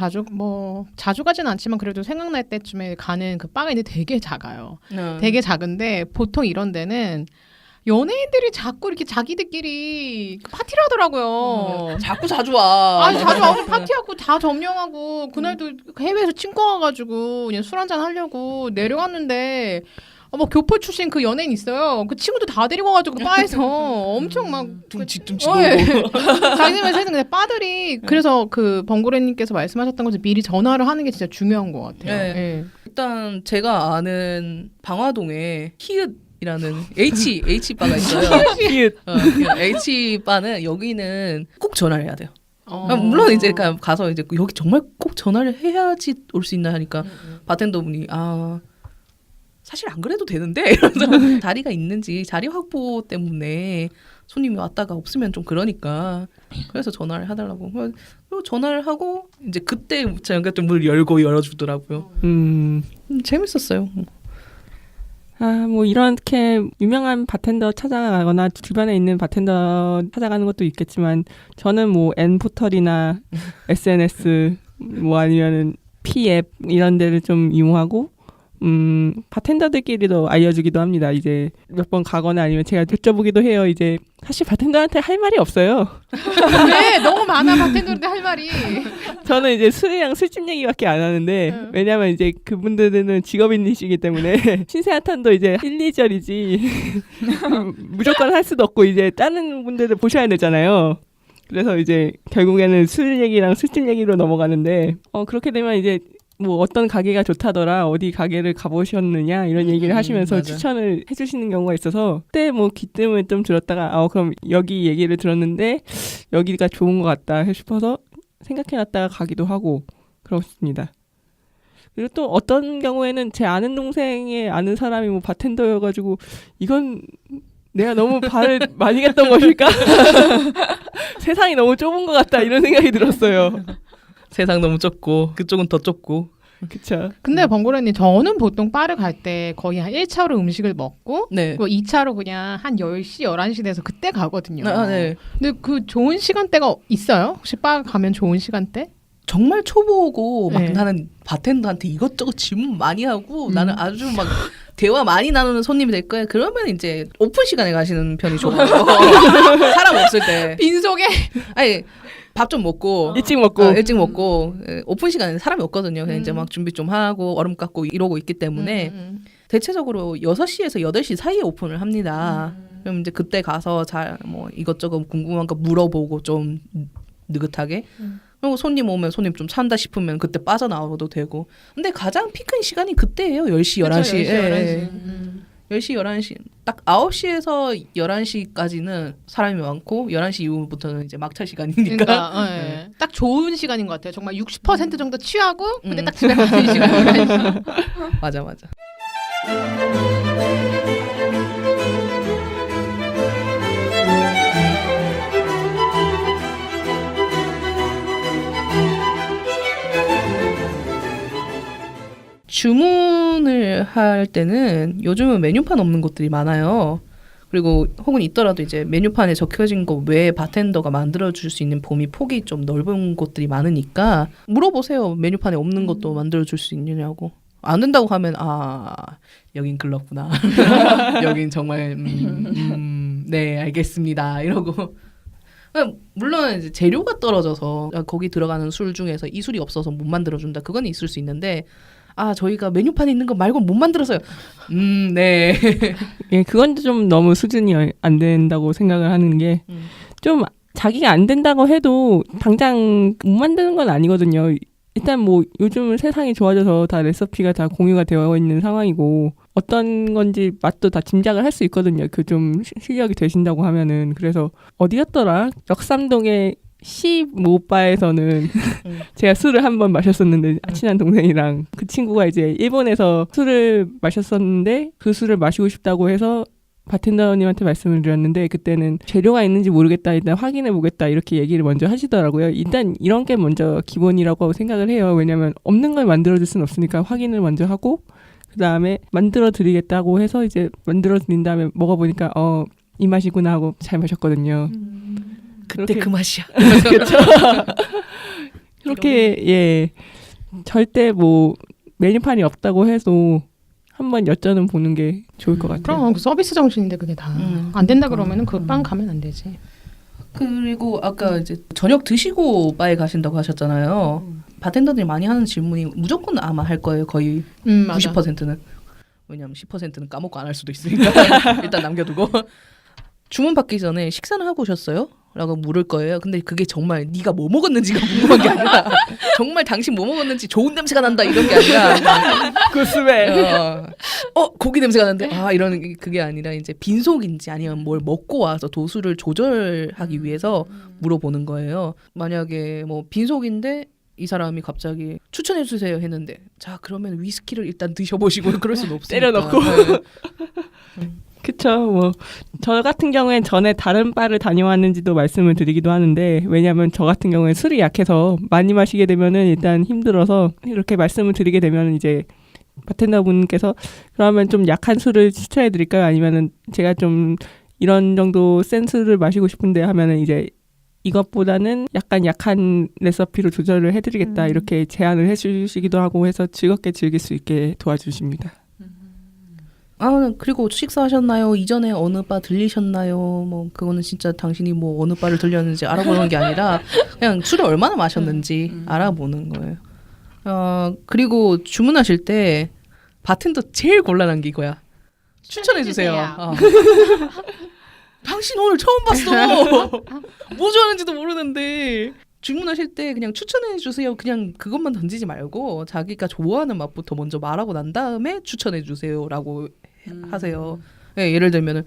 자주 가진 않지만 그래도 생각날 때쯤에 가는 그 바가 있는데 되게 작아요. 되게 작은데 보통 이런 데는 연예인들이 자꾸 이렇게 자기들끼리 파티를 하더라고요. 자꾸 자주 와. 자주 와서 파티하고 다 점령하고 그날도 해외에서 친구 와가지고 그냥 술 한잔 하려고 내려갔는데 뭐 교포 출신 그 연예인 있어요. 그 친구들 다 데리고 와가지고 그 바에서 엄청 막 둥치둥치 자기네만 세는 근데 바들이 그래서 그 번고래님께서 말씀하셨던 것처럼 미리 전화를 하는 게 진짜 중요한 것 같아요. 네. 예. 일단 제가 아는 방화동에 히읗이라는 H 바가 있어요. 그 H 바는 여기는 꼭 전화를 해야 돼요. 물론 이제 가서 이제 여기 정말 꼭 전화를 해야지 올 수 있나 하니까 바텐더분이 사실 안 그래도 되는데 이러면서 자리가 있는지 자리 확보 때문에 손님이 왔다가 없으면 좀 그러니까 그래서 전화를 해달라고. 그리고 전화를 하고 이제 그때 제가 좀 문 열고 열어주더라고요. 재밌었어요. 뭐 이렇게 유명한 바텐더 찾아가거나 주변에 있는 바텐더 찾아가는 것도 있겠지만 저는 뭐 N포털이나 SNS 뭐 아니면은 P앱 이런 데를 좀 이용하고 바텐더들끼리도 알려주기도 합니다. 이제 몇 번 가거나 아니면 제가 여쭤보기도 해요. 이제 사실 바텐더한테 할 말이 없어요. 왜 너무 많아 바텐더인데 할 말이. 저는 이제 술이랑 술집 얘기밖에 안 하는데 왜냐면 이제 그분들은 직업인이시기 때문에 신세 한탄도 이제 1, 2절이지 무조건 할 수도 없고 이제 다른 분들을 보셔야 되잖아요. 그래서 이제 결국에는 술 얘기랑 술집 얘기로 넘어가는데 그렇게 되면 이제 뭐 어떤 가게가 좋다더라 어디 가게를 가보셨느냐 이런 얘기를 하시면서 맞아. 추천을 해주시는 경우가 있어서 그때 뭐 귀뜸을 좀 들었다가 그럼 여기 얘기를 들었는데 여기가 좋은 것 같다 싶어서 생각해놨다가 가기도 하고 그렇습니다. 그리고 또 어떤 경우에는 제 아는 동생의 아는 사람이 뭐 바텐더여가지고 이건 내가 너무 발을 많이 갔던 것일까? 세상이 너무 좁은 것 같다 이런 생각이 들었어요. 세상 너무 좁고 그쪽은 더 좁고. 그쵸. 근데 번고라님 저는 보통 바를 갈 때 거의 한 1차로 음식을 먹고 네. 그리고 2차로 그냥 한 10시, 11시 돼서 그때 가거든요. 네. 근데 그 좋은 시간대가 있어요? 혹시 바 가면 좋은 시간대? 정말 초보고 막 네. 나는 바텐더한테 이것저것 질문 많이 하고 나는 아주 막 대화 많이 나누는 손님이 될 거야. 그러면 이제 오픈 시간에 가시는 편이 좋아요. 사람 없을 때. 빈속에 아니 밥 좀 먹고 일찍 먹고. 일찍 먹고 오픈 시간에 사람이 없거든요. 그냥 이제 막 준비 좀 하고 얼음 깎고 이러고 있기 때문에 대체적으로 6시에서 8시 사이에 오픈을 합니다. 그럼 이제 그때 가서 잘 뭐 이것저것 궁금한 거 물어보고 좀 느긋하게 그리고 손님 오면 손님 좀 찬다 싶으면 그때 빠져나와도 되고. 근데 가장 피크인 시간이 그때예요. 10시, 11시. 예. 10시, 11시. 딱 9시에서 11시까지는 사람이 많고 11시 이후부터는 이제 막차 시간이니까. 그러니까 예. 딱 좋은 시간인 것 같아요. 정말 60% 정도 취하고 근데 딱 집에 가는 시간. 맞아 맞아. 주문을 할 때는 요즘은 메뉴판 없는 곳들이 많아요. 그리고 혹은 있더라도 이제 메뉴판에 적혀진 거 외에 바텐더가 만들어줄 수 있는 범위 폭이 좀 넓은 곳들이 많으니까 물어보세요. 메뉴판에 없는 것도 만들어줄 수 있느냐고. 안 된다고 하면 여긴 글렀구나. 여긴 정말 네 알겠습니다 이러고. 물론 이제 재료가 떨어져서 거기 들어가는 술 중에서 이 술이 없어서 못 만들어준다. 그건 있을 수 있는데 저희가 메뉴판에 있는 거 말고 못 만들었어요. 네. 예, 그건 좀 너무 수준이 안 된다고 생각을 하는 게 좀 자기가 안 된다고 해도 당장 못 만드는 건 아니거든요. 일단 뭐 요즘은 세상이 좋아져서 다 레시피가 다 공유가 되어 있는 상황이고 어떤 건지 맛도 다 짐작을 할 수 있거든요. 그 좀 실력이 되신다고 하면은. 그래서 어디였더라? 역삼동의 시모바에서는 제가 술을 한 번 마셨었는데 친한 동생이랑 그 친구가 이제 일본에서 술을 마셨었는데 그 술을 마시고 싶다고 해서 바텐더님한테 말씀을 드렸는데 그때는 재료가 있는지 모르겠다 일단 확인해 보겠다 이렇게 얘기를 먼저 하시더라고요. 일단 이런 게 먼저 기본이라고 생각을 해요. 왜냐하면 없는 걸 만들어줄 수는 없으니까 확인을 먼저 하고 그 다음에 만들어 드리겠다고 해서 이제 만들어 드린 다음에 먹어보니까 이 맛이구나 하고 잘 마셨거든요. 그때 그 맛이야. 그렇죠. 그렇게 예 절대 뭐 메뉴판이 없다고 해도 한번 여쭤는 보는 게 좋을 것 같아요. 그럼 그 서비스 정신인데 그게 다 안 된다 그러면은 그 빵 가면 안 되지. 그리고 아까 이제 저녁 드시고 바에 가신다고 하셨잖아요. 바텐더들이 많이 하는 질문이 무조건 아마 할 거예요. 거의 맞아. 90%는. 왜냐하면 10%는 까먹고 안 할 수도 있으니까 일단 남겨두고. 주문 받기 전에 식사는 하고 오셨어요? 라고 물을 거예요. 근데 그게 정말 네가 뭐 먹었는지가 궁금한 게 아니라 정말 당신 뭐 먹었는지 좋은 냄새가 난다 이런 게 아니라 구스베 고기 냄새가 나는데 이런 그게 아니라 이제 빈속인지 아니면 뭘 먹고 와서 도수를 조절하기 위해서 물어보는 거예요. 만약에 뭐 빈속인데 이 사람이 갑자기 추천해 주세요 했는데 자 그러면 위스키를 일단 드셔보시고 그럴 수는 없으니까 때려넣고. 네. 그쵸. 뭐 저 같은 경우엔 전에 다른 바를 다녀왔는지도 말씀을 드리기도 하는데 왜냐하면 저 같은 경우에 술이 약해서 많이 마시게 되면은 일단 힘들어서 이렇게 말씀을 드리게 되면 이제 바텐더분께서 그러면 좀 약한 술을 추천해 드릴까요? 아니면은 제가 좀 이런 정도 센 술을 마시고 싶은데 하면은 이제 이것보다는 약간 약한 레시피로 조절을 해드리겠다 이렇게 제안을 해주시기도 하고 해서 즐겁게 즐길 수 있게 도와주십니다. 그리고 식사하셨나요? 이전에 어느 바 들리셨나요? 뭐 그거는 진짜 당신이 뭐 어느 바를 들렸는지 알아보는 게 아니라 그냥 술을 얼마나 마셨는지 알아보는 거예요. 그리고 주문하실 때 바텐더 제일 곤란한 게 이거야. 추천해 주세요. 당신 오늘 처음 봤어. 뭐 좋아하는지도 모르는데 주문하실 때 그냥 추천해 주세요. 그냥 그것만 던지지 말고 자기가 좋아하는 맛부터 먼저 말하고 난 다음에 추천해 주세요라고 하세요. 네, 예를 들면은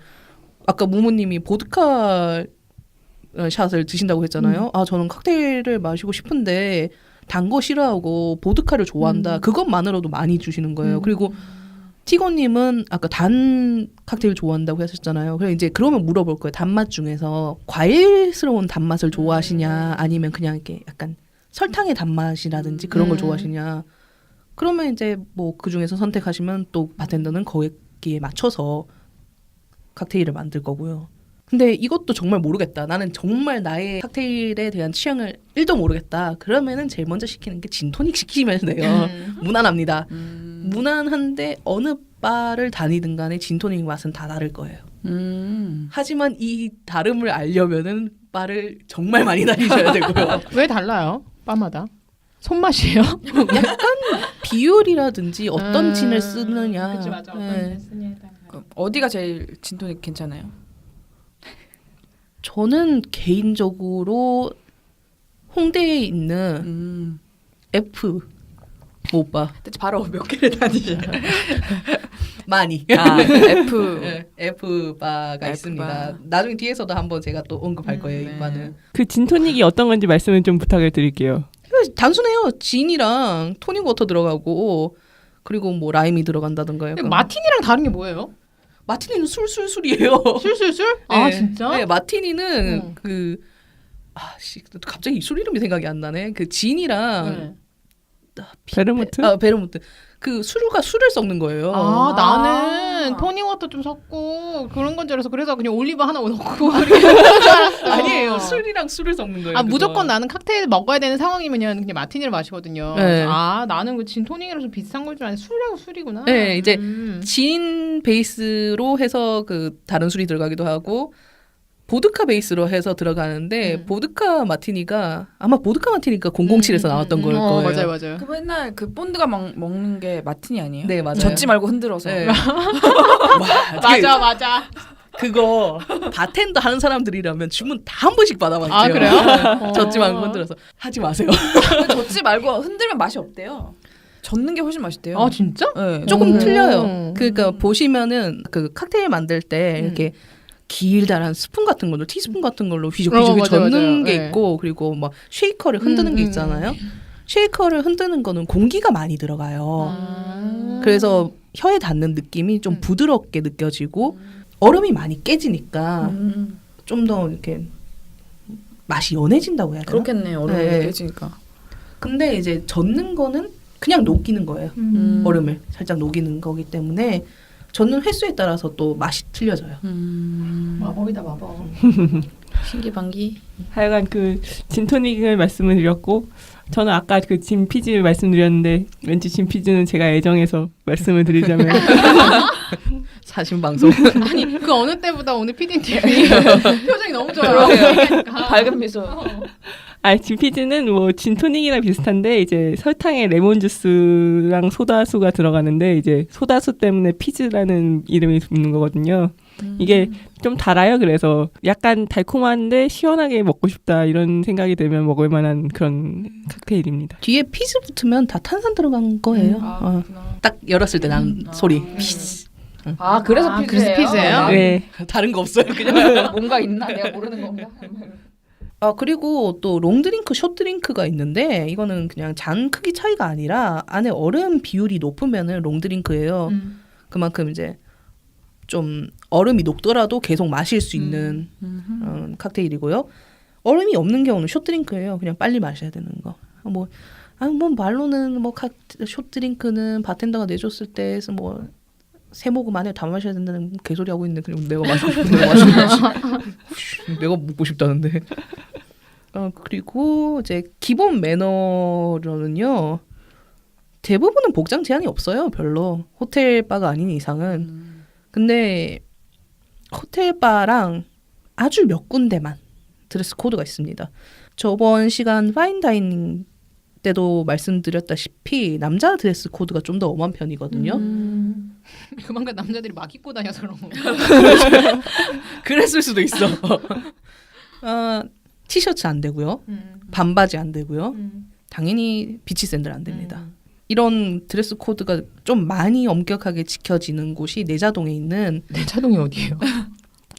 아까 무무님이 보드카 샷을 드신다고 했잖아요. 저는 칵테일을 마시고 싶은데 단 거 싫어하고 보드카를 좋아한다. 그것만으로도 많이 주시는 거예요. 그리고 티고님은 아까 단 칵테일 좋아한다고 하셨잖아요. 그래 이제 그러면 물어볼 거예요. 단맛 중에서 과일스러운 단맛을 좋아하시냐, 아니면 그냥 이렇게 약간 설탕의 단맛이라든지 그런 걸 좋아하시냐. 그러면 이제 뭐 그 중에서 선택하시면 또 바텐더는 거기에 맞춰서 칵테일을 만들 거고요. 근데 이것도 정말 모르겠다. 나는 정말 나의 칵테일에 대한 취향을 1도 모르겠다. 그러면은 제일 먼저 시키는 게 진토닉 시키면 돼요. 무난합니다. 무난한데 어느 바를 다니든 간에 진토닉 맛은 다 다를 거예요. 하지만 이 다름을 알려면은 바를 정말 많이 다니셔야 되고요. 왜 달라요? 바마다. 손맛이에요? 약간 비율이라든지 어떤 진을 쓰느냐. 그치, 맞아. 어떤 네. 진을 쓰냐에 따라. 그럼 어디가 제일 진토닉 괜찮아요? 저는 개인적으로 홍대에 있는 F 오빠 대체 바로 몇 개를 다니셔요? 많이 아, F. 네, F 바가 F 바. 있습니다. 나중에 뒤에서도 한번 제가 또 언급할 거예요. 네. 이 바는 그 진토닉이 어떤 건지 말씀을 좀 부탁을 드릴게요. 단순해요. 진이랑 토닉 워터 들어가고 그리고 뭐 라임이 들어간다든가 근데 약간. 마티니랑 다른 게 뭐예요? 마티니는 술술술이에요. 술술술? 아 네. 진짜? 네, 마티니는 응. 그 아씨 갑자기 술 이름이 생각이 안 나네. 그 진이랑 네. 베르무트? 베르무트. 그 술가 술을 섞는 거예요. 아, 나는 아. 토닉워터 좀 섞고 그런 건 줄 알았어. 그래서 그냥 올리브 하나 넣고 그런 줄 알았어. 아니에요. 술이랑 술을 섞는 거예요. 아 그거. 무조건 나는 칵테일 먹어야 되는 상황이면 그냥 마티니를 마시거든요. 네. 아 나는 그 진토닉이랑 좀 비슷한 걸 줄 알았는데 술이랑 술이구나. 네, 이제 진 베이스로 해서 그 다른 술이 들어가기도 하고 보드카 베이스로 해서 들어가는데 보드카 마티니가 아마 보드카 마티니가 007에서 나왔던 걸 거예요. 맞아요, 맞아요. 그 맨날 그 본드가 먹는 게 마티니 아니에요? 네, 맞아요. 젓지 말고 흔들어서. 네. 맞아, 맞아. 그거 바텐더 하는 사람들이라면 주문 다 한 번씩 받아봤죠. 아 그래요? 젓지 말고 흔들어서 하지 마세요. 근데 젓지 말고 흔들면 맛이 없대요. 젓는 게 훨씬 맛있대요. 아 진짜? 네. 조금 틀려요. 그러니까 보시면은 그 칵테일 만들 때 이렇게 길다란 스푼 같은 걸로 티스푼 같은 걸로 휘적휘적 맞아요, 젓는 맞아요. 게 네. 있고 그리고 막 쉐이커를 흔드는 게 있잖아요. 쉐이커를 흔드는 거는 공기가 많이 들어가요. 그래서 혀에 닿는 느낌이 좀 부드럽게 느껴지고 얼음이 많이 깨지니까 좀 더 이렇게 맛이 연해진다고 해야 되나? 그렇겠네. 얼음이 네. 깨지니까. 근데 이제 젓는 거는 그냥 녹이는 거예요. 얼음을 살짝 녹이는 거기 때문에 젓는 횟수에 따라서 또 맛이 틀려져요. 마법이다 마법. 신기방기. 하여간 그 진토닉을 말씀을 드렸고 저는 아까 그 진피즈 말씀드렸는데 왠지 진피즈는 제가 애정해서 말씀을 드리자면 사신 방송. 아니 그 어느 때보다 오늘 PD님이 표정이 너무 좋아요. 밝은 미소. 진피즈는 뭐 진토닉이랑 비슷한데 이제 설탕에 레몬 주스랑 소다수가 들어가는데 이제 소다수 때문에 피즈라는 이름이 붙는 거거든요. 이게 좀 달아요. 그래서 약간 달콤한데 시원하게 먹고 싶다 이런 생각이 들면 먹을 만한 그런 칵테일입니다. 뒤에 피즈 붙으면 다 탄산 들어간 거예요. 딱 열었을 때 난 소리. 피즈. 아 그래서 아, 피즈예요? 그래서 피즈예요? 네. 다른 거 없어요. 그냥. 뭔가 있나? 내가 모르는 건가? 그리고 또 롱드링크, 숏드링크가 있는데 이거는 그냥 잔 크기 차이가 아니라 안에 얼음 비율이 높으면은 롱드링크예요. 그만큼 이제 좀 얼음이 녹더라도 계속 마실 수 있는 칵테일이고요. 얼음이 없는 경우는 숏드링크예요. 그냥 빨리 마셔야 되는 거. 뭐 말로는 뭐 숏드링크는 바텐더가 내줬을 때 뭐 세 모금 안에 다 마셔야 된다는 개소리 하고 있는데 그냥 내가 마시고 내가 먹고 싶다는데. 그리고 이제 기본 매너로는요. 대부분은 복장 제한이 없어요. 별로 호텔 바가 아닌 이상은. 근데 호텔 바랑 아주 몇 군데만 드레스 코드가 있습니다. 저번 시간 파인 다이닝 때도 말씀드렸다시피 남자 드레스 코드가 좀 더 엄한 편이거든요. 그만큼 남자들이 막 입고 다녀서 그런 거. 그랬을 수도 있어. 티셔츠 안 되고요. 반바지 안 되고요. 당연히 비치 샌들 안 됩니다. 이런 드레스 코드가 좀 많이 엄격하게 지켜지는 곳이 내자동에 있는 내자동이 어디예요?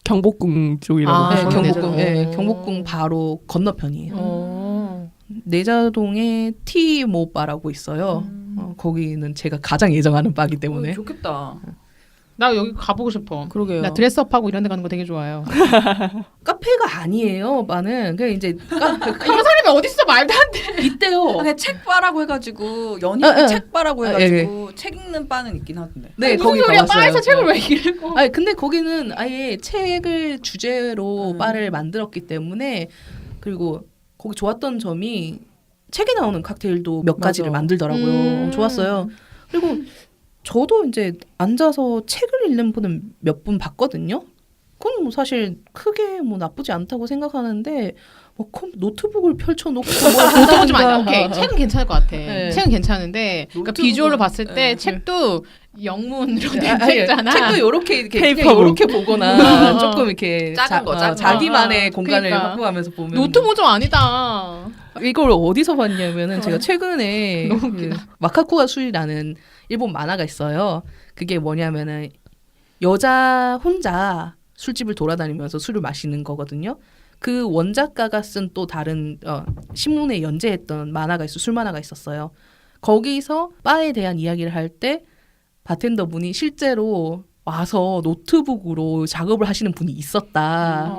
경복궁 쪽이라고. 아, 네, 거기 경복궁, 내자동. 경복궁 바로 건너편이에요. 내자동에 티모바라고 있어요. 거기는 제가 가장 애정하는 바기 때문에. 좋겠다. 나 여기 가보고 싶어. 그러게요. 나 드레스업하고 이런 데 가는 거 되게 좋아해요. 카페가 아니에요. 바는 그냥 이제 그런 사람이 어딨어 말도 안 돼. 있대요. 그냥 책바라고 해가지고 연인 책바라고 해가지고 책 읽는 바는 있긴 하던데. 네, 무슨 거기 소리야? 가봤어요. 바에서 책을 왜 읽고? 아니 근데 거기는 아예 책을 주제로 바를 만들었기 때문에 그리고 거기 좋았던 점이 책에 나오는 칵테일도 몇 가지를 만들더라고요. 좋았어요. 그리고 저도 이제 앉아서 책을 읽는 분은 몇 분 봤거든요. 그건 뭐 사실 크게 뭐 나쁘지 않다고 생각하는데 뭐 노트북을 펼쳐놓고 노트북 좀 아니야. 오케이, 책은 괜찮을 것 같아. 네. 책은 괜찮은데 그러니까 비주얼로 봤을 때 책도 영문으로 된 책잖아. 책도 이렇게 이렇게 페이퍼로. 이렇게 보거나 조금 이렇게 작은 거, 작은 거. 자기만의 공간을 그러니까. 확보하면서 보면 노트북 좀 아니다. 이걸 어디서 봤냐면은 제가 최근에 너무 그 웃기다. 마카쿠가 수이라는 일본 만화가 있어요. 그게 뭐냐면은 여자 혼자 술집을 돌아다니면서 술을 마시는 거거든요. 그 원작가가 쓴 또 다른 신문에 연재했던 만화가 술 만화가 있었어요. 거기서 바에 대한 이야기를 할 때 바텐더 분이 실제로 와서 노트북으로 작업을 하시는 분이 있었다.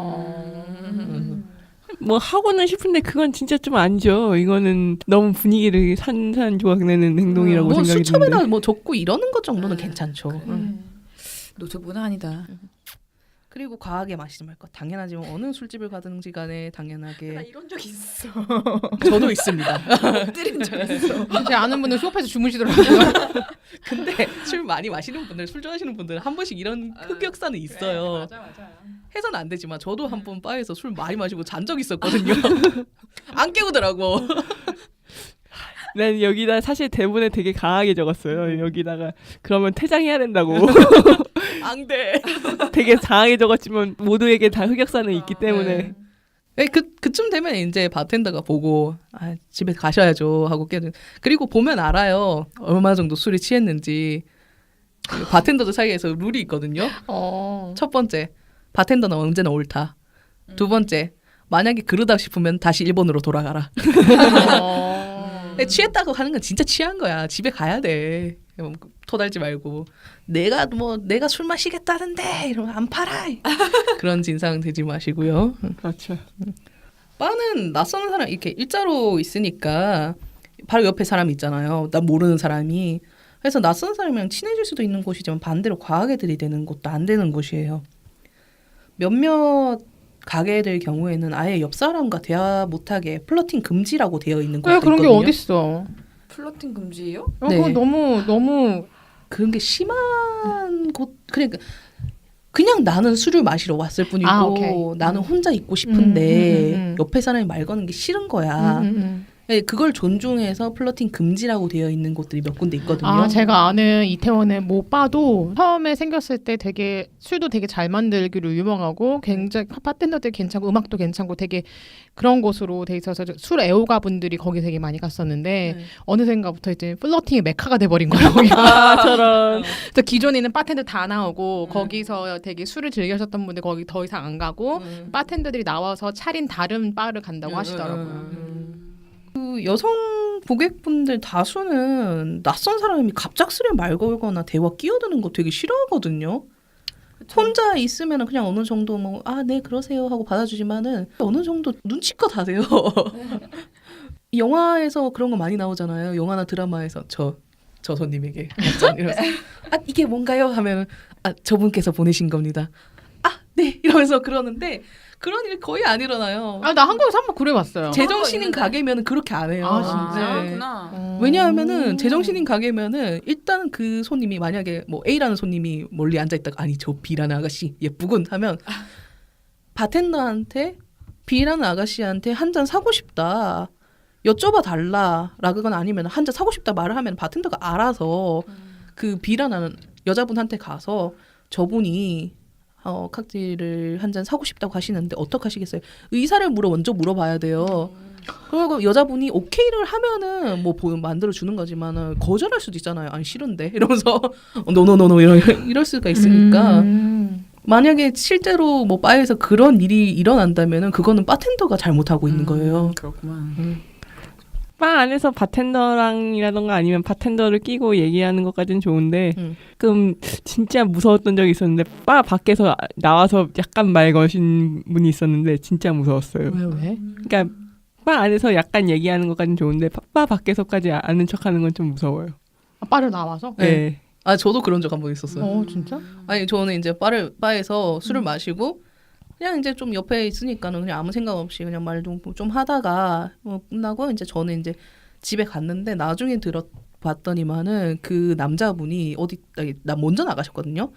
뭐 하고는 싶은데 그건 진짜 좀 아니죠. 이거는 너무 분위기를 산산조각내는 행동이라고 뭐 생각이 수첩에다 드는데. 뭐 적고 이러는 것 정도는 괜찮죠. 노트북은 아니다. 그리고 과하게 마시지 말 것. 당연하지만 어느 술집을 가든지 간에 당연하게 이런 적 있어. 저도 있습니다. 엎드린 적 있어. 제 아는 분은 소파에서 주무시더라고요. 근데 술 많이 마시는 분들, 술 좋아하시는 분들 한 번씩 이런 흑역사는 있어요. 맞아. 해서는 안 되지만 저도 한 번 바에서 술 많이 마시고 잔 적 있었거든요. 안 깨우더라고. 난 여기다 사실 대본에 되게 강하게 적었어요. 여기다가 그러면 퇴장해야 된다고. 안 돼. 되게 강하게 적었지만 모두에게 다 흑역사는 있기 때문에. 그쯤 되면 이제 바텐더가 보고 집에 가셔야죠 하고 깨는. 그리고 보면 알아요. 얼마 정도 술이 취했는지. 그 바텐더들 사이에서 룰이 있거든요. 첫 번째, 바텐더는 언제나 옳다. 두 번째, 만약에 그러다 싶으면 다시 일본으로 돌아가라. 취했다고 하는 건 진짜 취한 거야. 집에 가야 돼. 토달지 말고 내가 술 마시겠다는데 이러면 안 팔아. 그런 진상 되지 마시고요. 그렇죠. 바는 낯선 사람 이렇게 일자로 있으니까 바로 옆에 사람이 있잖아요. 나 모르는 사람이. 그래서 낯선 사람이랑 친해질 수도 있는 곳이지만 반대로 과하게 들이대는 곳도 안 되는 곳이에요. 몇몇 가게들 경우에는 아예 옆 사람과 대화 못하게 플러팅 금지라고 되어 있는 곳도 왜 그런 있거든요. 게 어딨어? 플러팅 금지예요? 네. 그거 너무 그런 게 심한 곳 그러니까 그냥 나는 술을 마시러 왔을 뿐이고 오케이. 나는 혼자 있고 싶은데 음. 옆에 사람이 말 거는 게 싫은 거야. 네, 그걸 존중해서 플러팅 금지라고 되어 있는 곳들이 몇 군데 있거든요. 제가 아는 이태원의 모 바도 처음에 생겼을 때 되게 술도 되게 잘 만들기로 유명하고 굉장히 바텐더들 괜찮고 음악도 괜찮고 되게 그런 곳으로 돼 있어서 술 애호가 분들이 거기 되게 많이 갔었는데 네. 어느샌가부터 이제 플러팅의 메카가 돼버린 거예요. 거기가. 저런. 그래서 기존에 있는 바텐더 다 나오고 거기서 되게 술을 즐기셨던 분들 거기 더 이상 안 가고 바텐더들이 나와서 차린 다른 바를 간다고 하시더라고요. 그 여성 고객분들 다수는 낯선 사람이 갑작스레 말 걸거나 대화 끼어드는 거 되게 싫어하거든요. 혼자 있으면 그냥 어느 정도 뭐 네 그러세요 하고 받아주지만은 어느 정도 눈치껏 하세요. 영화에서 그런 거 많이 나오잖아요. 영화나 드라마에서 저 손님에게 이러면서 이게 뭔가요 하면 저분께서 보내신 겁니다. 네 이러면서 그러는데 그런 일 거의 안 일어나요. 나 한국에서 한번 그래봤어요. 제정신인 가게면은 그렇게 안 해요. 진짜? 네. 그렇구나. 왜냐하면은 제정신인 가게면은 일단 그 손님이 만약에 뭐 A라는 손님이 멀리 앉아 있다가 아니 저 B라는 아가씨 예쁘군 하면 바텐더한테 B라는 아가씨한테 한 잔 사고 싶다 여쭤봐 달라라거나 아니면 한 잔 사고 싶다 말을 하면 바텐더가 알아서 그 B라는 여자분한테 가서 저분이 칵테일을 한 잔 사고 싶다고 하시는데 어떻게 하시겠어요? 의사를 먼저 물어봐야 돼요. 그리고 여자분이 오케이를 하면은 뭐 만들어 주는 거지만은 거절할 수도 있잖아요. 아니 싫은데 이러면서 노노노노 이럴 수가 있으니까 만약에 실제로 뭐 바에서 그런 일이 일어난다면은 그거는 바텐더가 잘못하고 있는 거예요. 그렇구만. 바 안에서 바텐더랑이라던가 아니면 바텐더를 끼고 얘기하는 것까지는 좋은데 그럼 진짜 무서웠던 적이 있었는데 바 밖에서 나와서 약간 말 거신 분이 있었는데 진짜 무서웠어요. 왜? 그러니까 바 안에서 약간 얘기하는 것까지는 좋은데 바 밖에서까지 아는 척하는 건 좀 무서워요. 아, 바를 나와서? 네. 아 저도 그런 적 한 번 있었어요. 진짜? 아니 저는 이제 바에서 술을 마시고 그냥 이제 좀 옆에 있으니까는 그냥 아무 생각 없이 그냥 말 좀 하다가 끝나고 이제 저는 이제 집에 갔는데 나중에 들어봤더니만은 그 남자분이 나 먼저 나가셨거든요.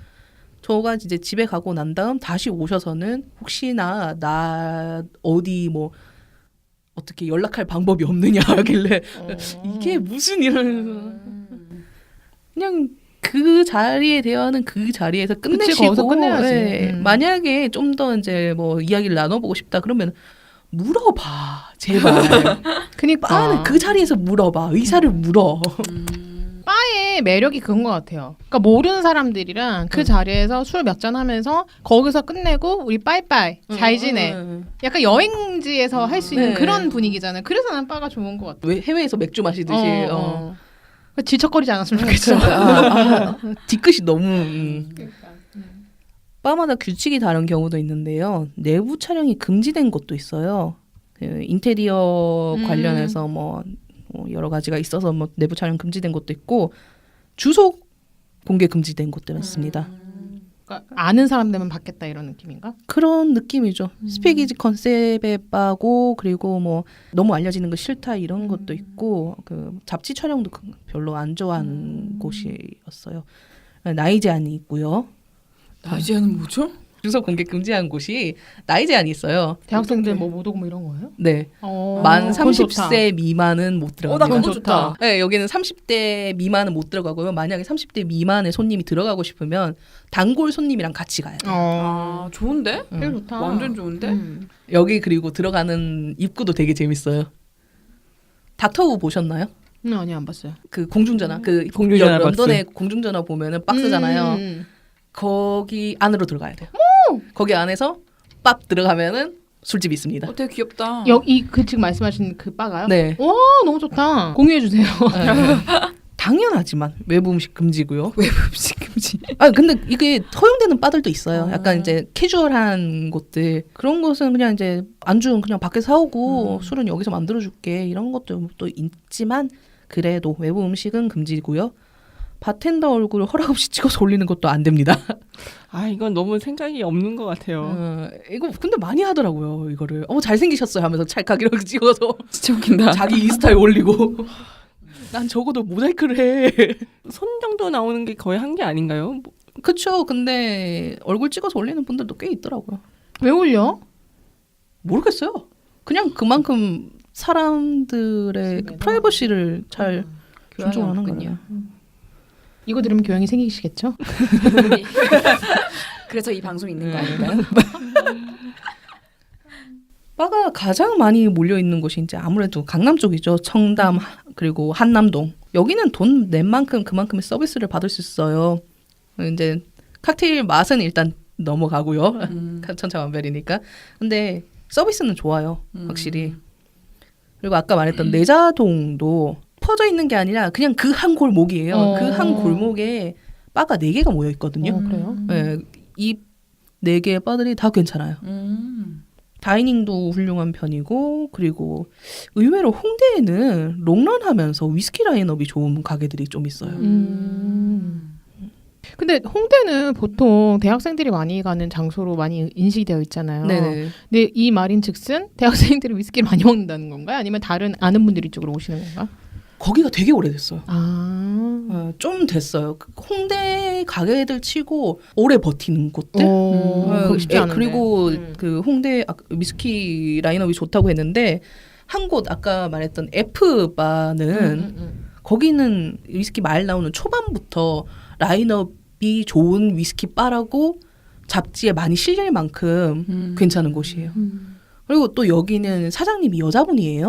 저가 이제 집에 가고 난 다음 다시 오셔서는 혹시나 나 어디 뭐 어떻게 연락할 방법이 없느냐 하길래 이게 무슨 이러면서 그냥 그 자리에 대화는 그 자리에서 끝내시고 거기서 끝내야지. 네. 만약에 좀 더 이제 뭐 이야기를 나눠보고 싶다 그러면 물어봐 제발. 그니까 바는 그 자리에서 물어봐 의사를 물어. 바의 매력이 그건 것 같아요. 그러니까 모르는 사람들이랑 그 자리에서 술 몇 잔 하면서 거기서 끝내고 우리 빠이빠이 잘 지내. 약간 여행지에서 할 수 있는 네. 그런 분위기잖아요. 그래서 난 바가 좋은 것 같아. 왜 해외에서 맥주 마시듯이 질척거리지 않았으면 좋겠어. 뒤끝이 너무 바마다 규칙이 다른 경우도 있는데요. 내부 촬영이 금지된 곳도 있어요. 그 인테리어 관련해서 뭐 여러 가지가 있어서 뭐 내부 촬영 금지된 곳도 있고 주소 공개 금지된 곳도 있습니다. 그러니까 아는 사람들만 받겠다 이런 느낌인가? 그런 느낌이죠. 스피기지 컨셉에 빠고 그리고 뭐 너무 알려지는 거 싫다 이런 것도 있고 그 잡지 촬영도 별로 안 좋아하는 곳이었어요. 나이 제한이 있고요. 나이 제한은 뭐죠? 주소 공개 금지한 곳이 나이 제한이 있어요. 대학생들 뭐 못 오고 뭐 이런 거예요? 네. 만 그건 좋다. 30세 미만은 못 나 들어갑니다. 그거 그건 좋다. 좋다. 네, 여기는 30대 미만은 못 들어가고요. 만약에 30대 미만의 손님이 들어가고 싶으면 단골 손님이랑 같이 가야 돼요. 아 좋은데? 되게 좋다. 완전 좋은데? 여기 그리고 들어가는 입구도 되게 재밌어요. 닥터우 보셨나요? 아니 안 봤어요. 그 공중전화, 그 공중전화 런던의 공중전화 보면은 박스잖아요. 음. 거기 안으로 들어가야 돼요. 거기 안에서 빡 들어가면은 술집이 있습니다. 되게 귀엽다. 여기 그 지금 말씀하신 그 바가요? 네. 와 너무 좋다. 공유해 주세요. 당연하지만 외부 음식 금지고요. 외부 음식 금지. 아 근데 이게 허용되는 바들도 있어요. 약간 이제 캐주얼한 곳들 그런 곳은 그냥 이제 안주는 그냥 밖에서 사오고 술은 여기서 만들어줄게 이런 것도 또 있지만 그래도 외부 음식은 금지고요. 바텐더 얼굴을 허락 없이 찍어서 올리는 것도 안 됩니다. 아 이건 너무 생각이 없는 것 같아요. 이거 근데 많이 하더라고요. 이거를 잘생기셨어요 하면서 찰칵 이렇게 찍어서 진짜 웃긴다. 자기 인스타에 올리고 난 적어도 모자이크를 해. 손 정도 나오는 게 거의 한 게 아닌가요? 뭐, 그쵸. 근데 얼굴 찍어서 올리는 분들도 꽤 있더라고요. 왜 올려? 모르겠어요. 그냥 그만큼 사람들의 그 프라이버시를 잘 존중하는 거예요. 이거 들으면 교양이 생기시겠죠? 그래서 이 방송 있는 거 아닌가요? 바가 가장 많이 몰려 있는 곳이 이제 아무래도 강남 쪽이죠. 청담 그리고 한남동. 여기는 돈 낸 만큼 그만큼의 서비스를 받을 수 있어요. 이제 칵테일 맛은 일단 넘어가고요. 천차만별이니까. 근데 서비스는 좋아요. 확실히. 그리고 아까 말했던 내자동도 퍼져 있는 게 아니라 그냥 그 한 골목이에요. 그 한 골목에 바가 4개가 모여 있거든요. 그래요? 네, 이 4개의 바들이 다 괜찮아요. 다이닝도 훌륭한 편이고 그리고 의외로 홍대에는 롱런하면서 위스키 라인업이 좋은 가게들이 좀 있어요. 근데 홍대는 보통 대학생들이 많이 가는 장소로 많이 인식이 되어 있잖아요. 네네. 근데 이 말인즉슨 대학생들이 위스키를 많이 먹는다는 건가요? 아니면 다른 아는 분들이 이쪽으로 오시는 건가? 거기가 되게 오래됐어요. 좀 됐어요. 홍대 가게들 치고 오래 버티는 곳들. 그거 쉽지 않은데. 그리고 그 홍대 위스키 라인업이 좋다고 했는데 한 곳 아까 말했던 F바는 거기는 위스키 말 나오는 초반부터 라인업이 좋은 위스키 바라고 잡지에 많이 실릴 만큼 괜찮은 곳이에요. 그리고 또 여기는 사장님이 여자분이에요.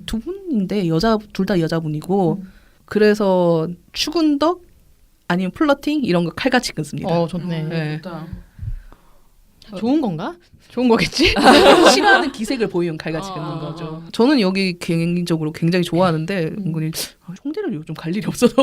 2분인데 둘 다 여자분이고 그래서 추근덕 아니면 플러팅 이런 거 칼같이 끊습니다. 좋네. 네. 좋다. 좋은 건가? 좋은 거겠지? 싫어하는 기색을 보이면 칼같이 긋는 거죠. 저는 여기 개인적으로 굉장히 좋아하는데 은근히 홍대를 요즘 갈 일이 없어서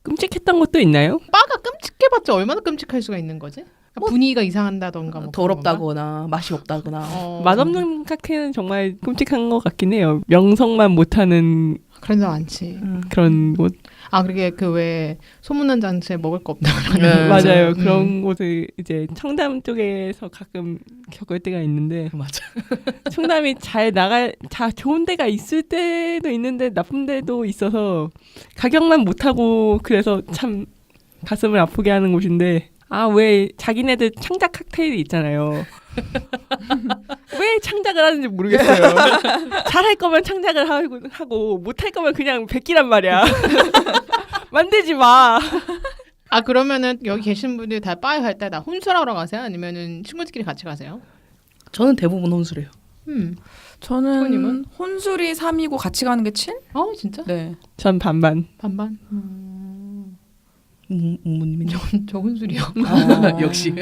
끔찍했던 것도 있나요? 바가 끔찍해봤자 얼마나 끔찍할 수가 있는 거지? 그러니까 분위기가 이상한다던가 뭐 더럽다거나 맛이 없다거나 맛없는 카페는 정말 끔찍한 것 같긴 해요. 명성만 못하는 그런 적 많지. 그런 곳. 아 그게 그 왜 소문난 잔치에 먹을 거 없다 네. 그러는 맞아요. 그런 곳을 이제 청담 쪽에서 가끔 겪을 때가 있는데 맞아. 청담이 좋은 데가 있을 때도 있는데 나쁜 데도 있어서 가격만 못하고 그래서 참 가슴을 아프게 하는 곳인데 왜 자기네들 창작 칵테일이 있잖아요. 왜 창작을 하는지 모르겠어요. 잘할 거면 창작을 하고 못할 거면 그냥 베끼란 말이야. 만들지 마. 아 그러면은 여기 계신 분들 다 바에 갈 때 다 혼술하러 가세요? 아니면은 친구들끼리 같이 가세요? 저는 대부분 혼술해요. 저는 초님은? 혼술이 3이고 같이 가는 게 7? 진짜? 네. 전 반반. 반반? 우무님은요? 저 혼술이요. 역시.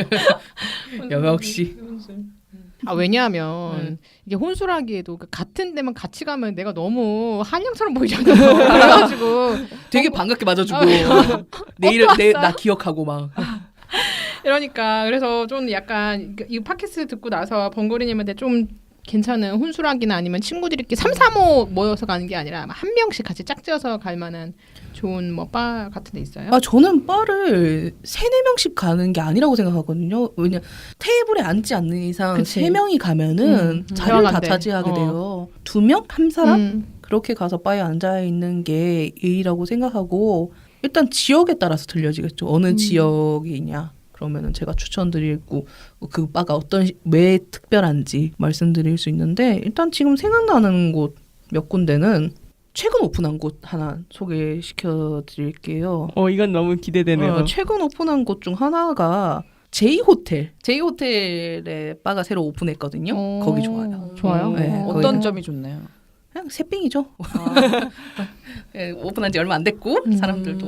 역시. 왜냐하면 이게 혼술하기에도 같은 데만 같이 가면 내가 너무 한량처럼 보이잖아요. 그래가지고 되게 반갑게 맞아주고 나 기억하고 막 이러니까 그래서 좀 약간 이 팟캐스트 듣고 나서 번거리님한테 좀 괜찮은 혼술하기나 아니면 친구들끼리 3, 4모 모여서 가는 게 아니라 한 명씩 같이 짝지어서 갈 만한 좋은 뭐 바 같은 데 있어요? 저는 바를 3-4명씩 가는 게 아니라고 생각하거든요. 왜냐 테이블에 앉지 않는 이상 그치. 3명이 가면은 자리를 다 대화가 안 돼. 차지하게 돼요. 2명? 한 사람? 음. 그렇게 가서 바에 앉아 있는 게 예의라고 생각하고 일단 지역에 따라서 들려지겠죠. 어느 지역이냐. 그러면은 제가 추천드리고 그 바가 왜 특별한지 말씀드릴 수 있는데 일단 지금 생각나는 곳 몇 군데는 최근 오픈한 곳 하나 소개시켜 드릴게요. 이건 너무 기대되네요. 최근 오픈한 곳 중 하나가 제이호텔. 제이호텔에 바가 새로 오픈했거든요. 거기 좋아요. 좋아요? 네, 어떤 거기는 점이 좋나요? 그냥 새삥이죠. 네, 오픈한 지 얼마 안 됐고 사람들도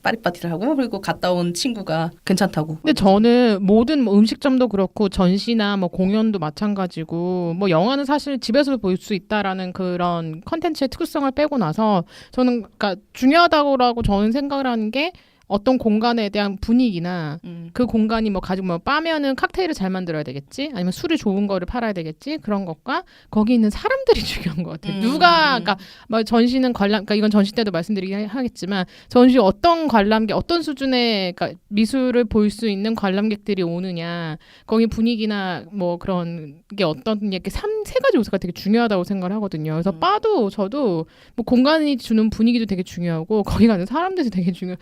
빠릿빠릿을 하고 그리고 갔다 온 친구가 괜찮다고. 근데 저는 모든 뭐 음식점도 그렇고 전시나 뭐 공연도 마찬가지고 뭐 영화는 사실 집에서도 볼 수 있다라는 그런 컨텐츠의 특성을 빼고 나서 저는 그러니까 중요하다고 저는 생각을 하는 게 어떤 공간에 대한 분위기나 그 공간이 뭐 가지고 뭐 바면은 칵테일을 잘 만들어야 되겠지 아니면 술이 좋은 거를 팔아야 되겠지 그런 것과 거기 있는 사람들이 중요한 것 같아요. 누가 그러니까 뭐 전시는 그러니까 이건 전시 때도 말씀드리긴 하겠지만 전시 어떤 관람객 어떤 수준의 그러니까 미술을 볼 수 있는 관람객들이 오느냐 거기 분위기나 뭐 그런 게 어떤 이렇게 세 가지 요소가 되게 중요하다고 생각을 하거든요. 그래서 바도 저도 뭐 공간이 주는 분위기도 되게 중요하고 거기 가는 사람들도 되게 중요해요.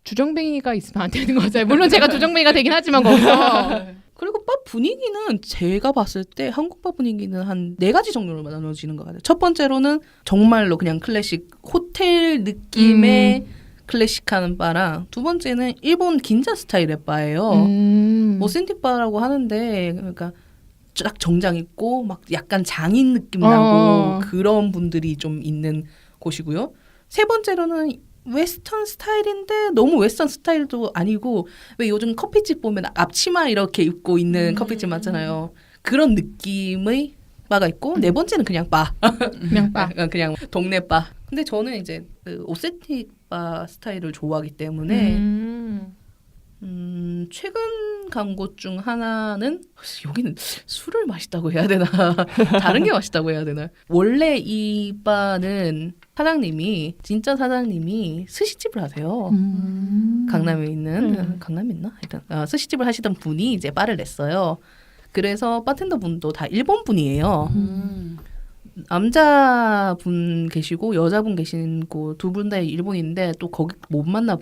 주정뱅이가 있으면 안 되는 거죠. 물론 제가 주정뱅이가 되긴 하지만 거기서 그리고 바 분위기는 제가 봤을 때 한국 바 분위기는 한 4가지 정도로 나눠지는 것 같아요. 첫 번째로는 정말로 그냥 클래식 호텔 느낌의 클래식한 바랑 두 번째는 일본 긴자 스타일의 바예요. 오센틱 바라고 하는데 그러니까 쫙 정장 입고 막 약간 장인 느낌 나고 그런 분들이 좀 있는 곳이고요. 세 번째로는 웨스턴 스타일인데 너무 웨스턴 스타일도 아니고 왜 요즘 커피집 보면 앞치마 이렇게 입고 있는 커피집 많잖아요. 그런 느낌의 바가 있고 네 번째는 그냥 바. 그냥 바. 그냥 동네 바. 근데 저는 이제 그 오센틱 바 스타일을 좋아하기 때문에 최근 간 곳 중 하나는 여기는 술을 마시다고 해야 되나 다른 게 맛있다고 해야 되나 원래 이 바는 진짜 사장님이 스시집을 하세요. 강남에 있는 강남에 있나? 하여튼 스시집을 하시던 분이 이제 바를 냈어요. 그래서 바텐더 분도 다 일본 분이에요. 남자분 계시고 여자분 계시고 두 분 다 일본인데 또 거기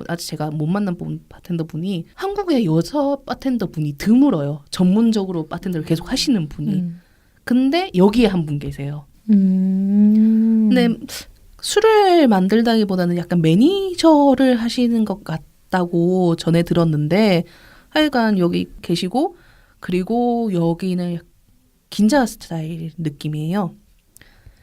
아직 제가 못 만난 바텐더 분이 한국에 여자 바텐더 분이 드물어요. 전문적으로 바텐더를 계속 하시는 분이. 근데 여기에 한 분 계세요. 근데 술을 만들다기보다는 약간 매니저를 하시는 것 같다고 전에 들었는데 하여간 여기 계시고 그리고 여기는 긴자 스타일 느낌이에요.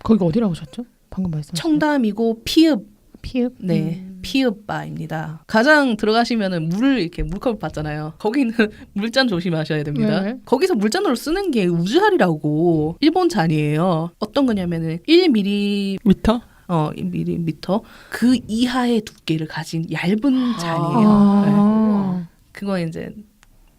거기가 어디라고 하셨죠? 방금 말씀. 청담이고 피읍. 피읍. 네. 피읍바입니다. 가장 들어가시면은 물을 이렇게 물컵을 받잖아요. 거기는 물잔 조심하셔야 됩니다. 왜? 거기서 물잔으로 쓰는 게 우즈할이라고 일본 잔이에요. 어떤 거냐면은 1mm 미터? 1mm 그 이하의 두께를 가진 얇은 잔이에요. 네. 아. 그거 이제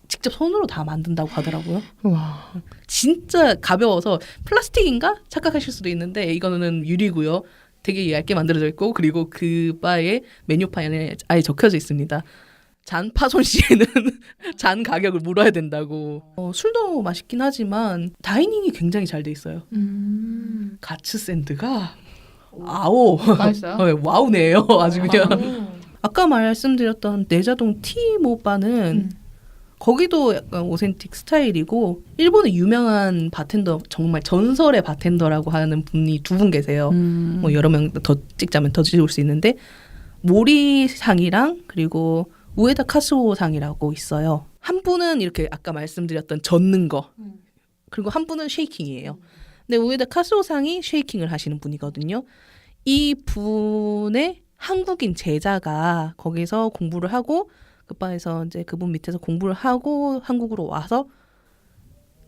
직접 손으로 다 만든다고 하더라고요. 와. 진짜 가벼워서 플라스틱인가 착각하실 수도 있는데 이거는 유리고요. 되게 얇게 만들어져 있고 그리고 그 바의 메뉴판에 아예 적혀져 있습니다. 잔 파손 시에는 잔 가격을 물어야 된다고. 술도 맛있긴 하지만 다이닝이 굉장히 잘 돼 있어요. 가츠 샌드가 아오 맛있어요? 와우네요. 아주 그냥. 아까 말씀드렸던 내자동 티모바는 거기도 약간 오센틱 스타일이고 일본의 유명한 바텐더 정말 전설의 바텐더라고 하는 분이 두 분 계세요. 뭐 여러 명 더 찍자면 더 찍을 수 있는데 모리상이랑 그리고 우에다 카스오상이라고 있어요. 한 분은 이렇게 아까 말씀드렸던 젓는 거 그리고 한 분은 쉐이킹이에요. 근데 우에다 카스오상이 쉐이킹을 하시는 분이거든요. 이 분의 한국인 제자가 거기서 공부를 하고 그 바에서 이제 그분 밑에서 공부를 하고 한국으로 와서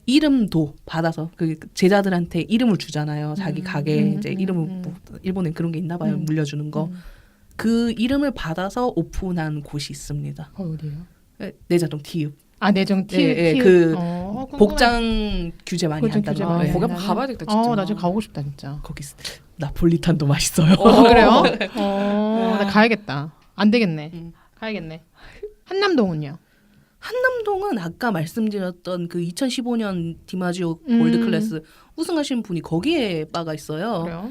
이름도 받아서 그 제자들한테 이름을 주잖아요. 자기 가게 이제 이름을 뭐 일본엔 그런 게 있나 봐요. 물려주는 거. 그 이름을 받아서 오픈한 곳이 있습니다. 어디요? 내자동 티읍. 아 내정 티. 예, 그 복장 규제 많이 복장 한다는 규제 거. 많이 예. 거기 한번 가봐야 되겠다 진짜. 나중에 가고 싶다 진짜. 거기 나폴리탄도 맛있어요. 그래요? 나 가야겠다. 안 되겠네. 가야겠네. 한남동은요? 한남동은 아까 말씀드렸던 그 2015년 디마지오 골드클래스 우승하신 분이 거기에 바가 있어요. 그래요?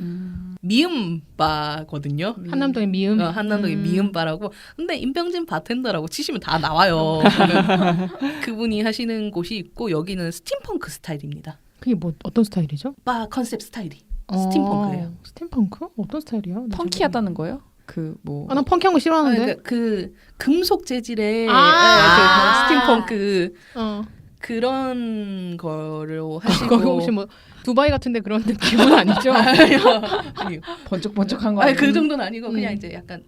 미음 바거든요. 한남동의 미음. 한남동의 미음 바라고. 근데 임병진 바텐더라고 치시면 다 나와요. 그분이 하시는 곳이 있고 여기는 스팀펑크 스타일입니다. 그게 뭐 어떤 스타일이죠? 바 컨셉 스타일이 스팀펑크예요. 스팀펑크? 어떤 스타일이야? 나 펑키하다는 거예요? 그 뭐. 난 펑키한 거 싫어하는데. 그러니까 그 금속 재질의 아~ 그 스팀펑크 어. 그런 거로 하시고. 거기 혹시 뭐 두바이 같은데 그런 느낌은 아니죠? 아니요. 번쩍번쩍한 거 아니 아니에요? 그 정도는 아니고 그냥 이제 약간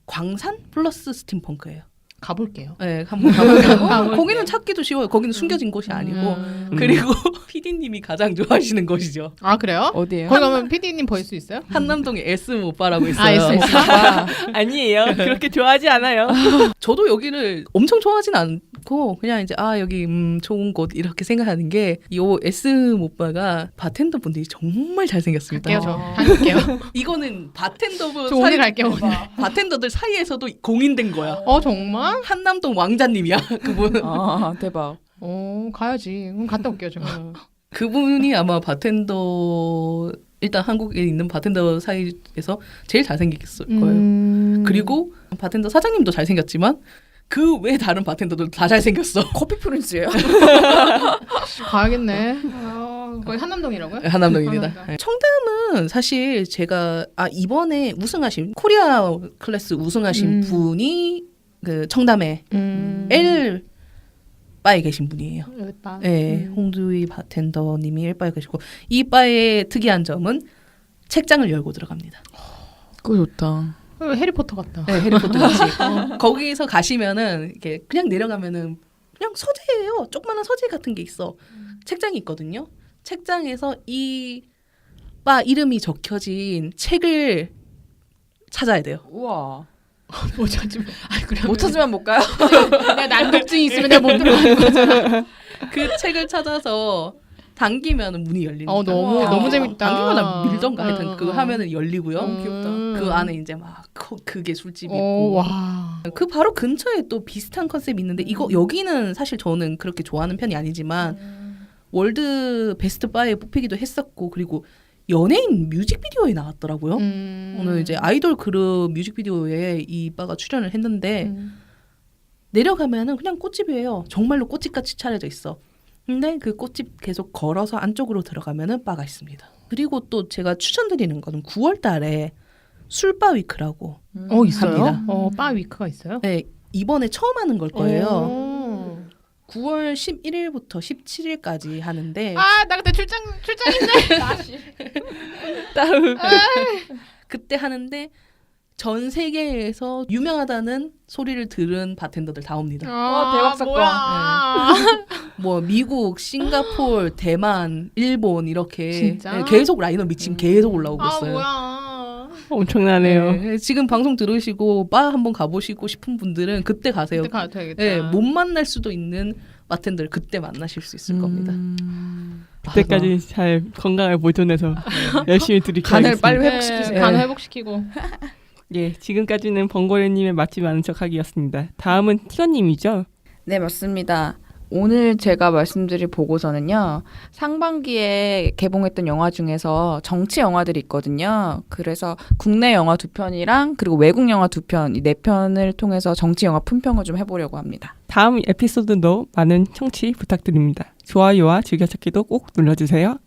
광산 플러스 스팀펑크예요. 가볼게요. 네, 한번 가보세요. 거기는 찾기도 쉬워요. 거기는 숨겨진 곳이 아니고. 그리고 PD님이 가장 좋아하시는 곳이죠. 아 그래요? 어디예요? 거기 가면 PD님 보일 수 있어요? 한남동에 S 오빠라고 있어요. S. 아니에요. 그렇게 좋아하지 않아요. 저도 여기를 엄청 좋아하진 않고 그냥 이제 여기 좋은 곳 이렇게 생각하는 게 이 S 오빠가 바텐더 분들이 정말 잘생겼습니다. 갈게요 저. 다닐게요. 이거는 바텐더분 저 오늘 갈게요 오늘. 바텐더들 사이에서도 공인된 거야. 정말? 한남동 왕자님이야 그분. 아 대박. 가야지. 그럼 갔다 올게요 저. 그분이 아마 바텐더 일단 한국에 있는 바텐더 사이에서 제일 잘생겼을 거예요. 그리고 바텐더 사장님도 잘생겼지만 그 외 다른 바텐더들 다 잘생겼어. 커피 프린스예요? 가야겠네. 거기 한남동이라고요? 한남동입니다. 한남동. 청담은 사실 제가 이번에 우승하신 코리아 클래스 우승하신 분이 그 청담에 L 바에 계신 분이에요. 여기 봐. 네, 홍두희 바텐더님이 1바에 계시고 이 바의 특이한 점은 책장을 열고 들어갑니다. 그거 좋다. 해리포터 같다. 네, 해리포터 같이. 거기서 가시면은 이렇게 그냥 내려가면은 그냥 서재예요. 조그마한 서재 같은 게 있어. 책장이 있거든요. 책장에서 이 바 이름이 적혀진 책을 찾아야 돼요. 우와. 못 찾으면. 못 찾으면 못 가요? 내가 난독증이 있으면 내가 못 들어가는 거잖아. 그 책을 찾아서 당기면 문이 열리는. 너무 재밌다. 당기거나 밀던가 하여튼 그거 하면은 열리고요. 귀엽다. 그 안에 이제 막 그게 술집이 있고. 와. 그 바로 근처에 또 비슷한 컨셉이 있는데 이거 여기는 사실 저는 그렇게 좋아하는 편이 아니지만 월드 베스트 바에 뽑히기도 했었고 그리고 연예인 뮤직비디오에 나왔더라고요. 오늘 이제 아이돌 그룹 뮤직비디오에 이 바가 출연을 했는데 내려가면은 그냥 꽃집이에요. 정말로 꽃집같이 차려져 있어. 근데 그 꽃집 계속 걸어서 안쪽으로 들어가면은 바가 있습니다. 그리고 또 제가 추천드리는 거는 9월 달에 술바 위크라고 있어요? 합니다. 바 위크가 있어요? 네, 이번에 처음 하는 걸 거예요. 9월 11일부터 17일까지 하는데 나 그때 출장인데. 다음. 그때 하는데 전 세계에서 유명하다는 소리를 들은 바텐더들 다 옵니다. 대박 사건. 뭐야. 뭐 미국, 싱가포르, 대만, 일본 이렇게 진짜? 네, 계속 라인업이 지금 계속 올라오고 있어요. 뭐야. 엄청나네요. 네, 지금 방송 들으시고 바 한번 가보시고 싶은 분들은 그때 가세요. 그때 가도 되겠다. 네, 못 만날 수도 있는 바텐더를 그때 만나실 수 있을 겁니다. 그때까지 잘 건강을 보존해서 열심히 드리겠습니다. 간을 빨리 회복시키세요. 간 회복시키고. 예, 지금까지는 번거래님의 맛집 아는 척하기였습니다. 다음은 티건님이죠. 네, 맞습니다. 오늘 제가 말씀드릴 보고서는요. 상반기에 개봉했던 영화 중에서 정치 영화들이 있거든요. 그래서 국내 영화 2편이랑 그리고 외국 영화 2편, 이 4편을 통해서 정치 영화 품평을 좀 해보려고 합니다. 다음 에피소드도 많은 청취 부탁드립니다. 좋아요와 즐겨찾기도 꼭 눌러주세요.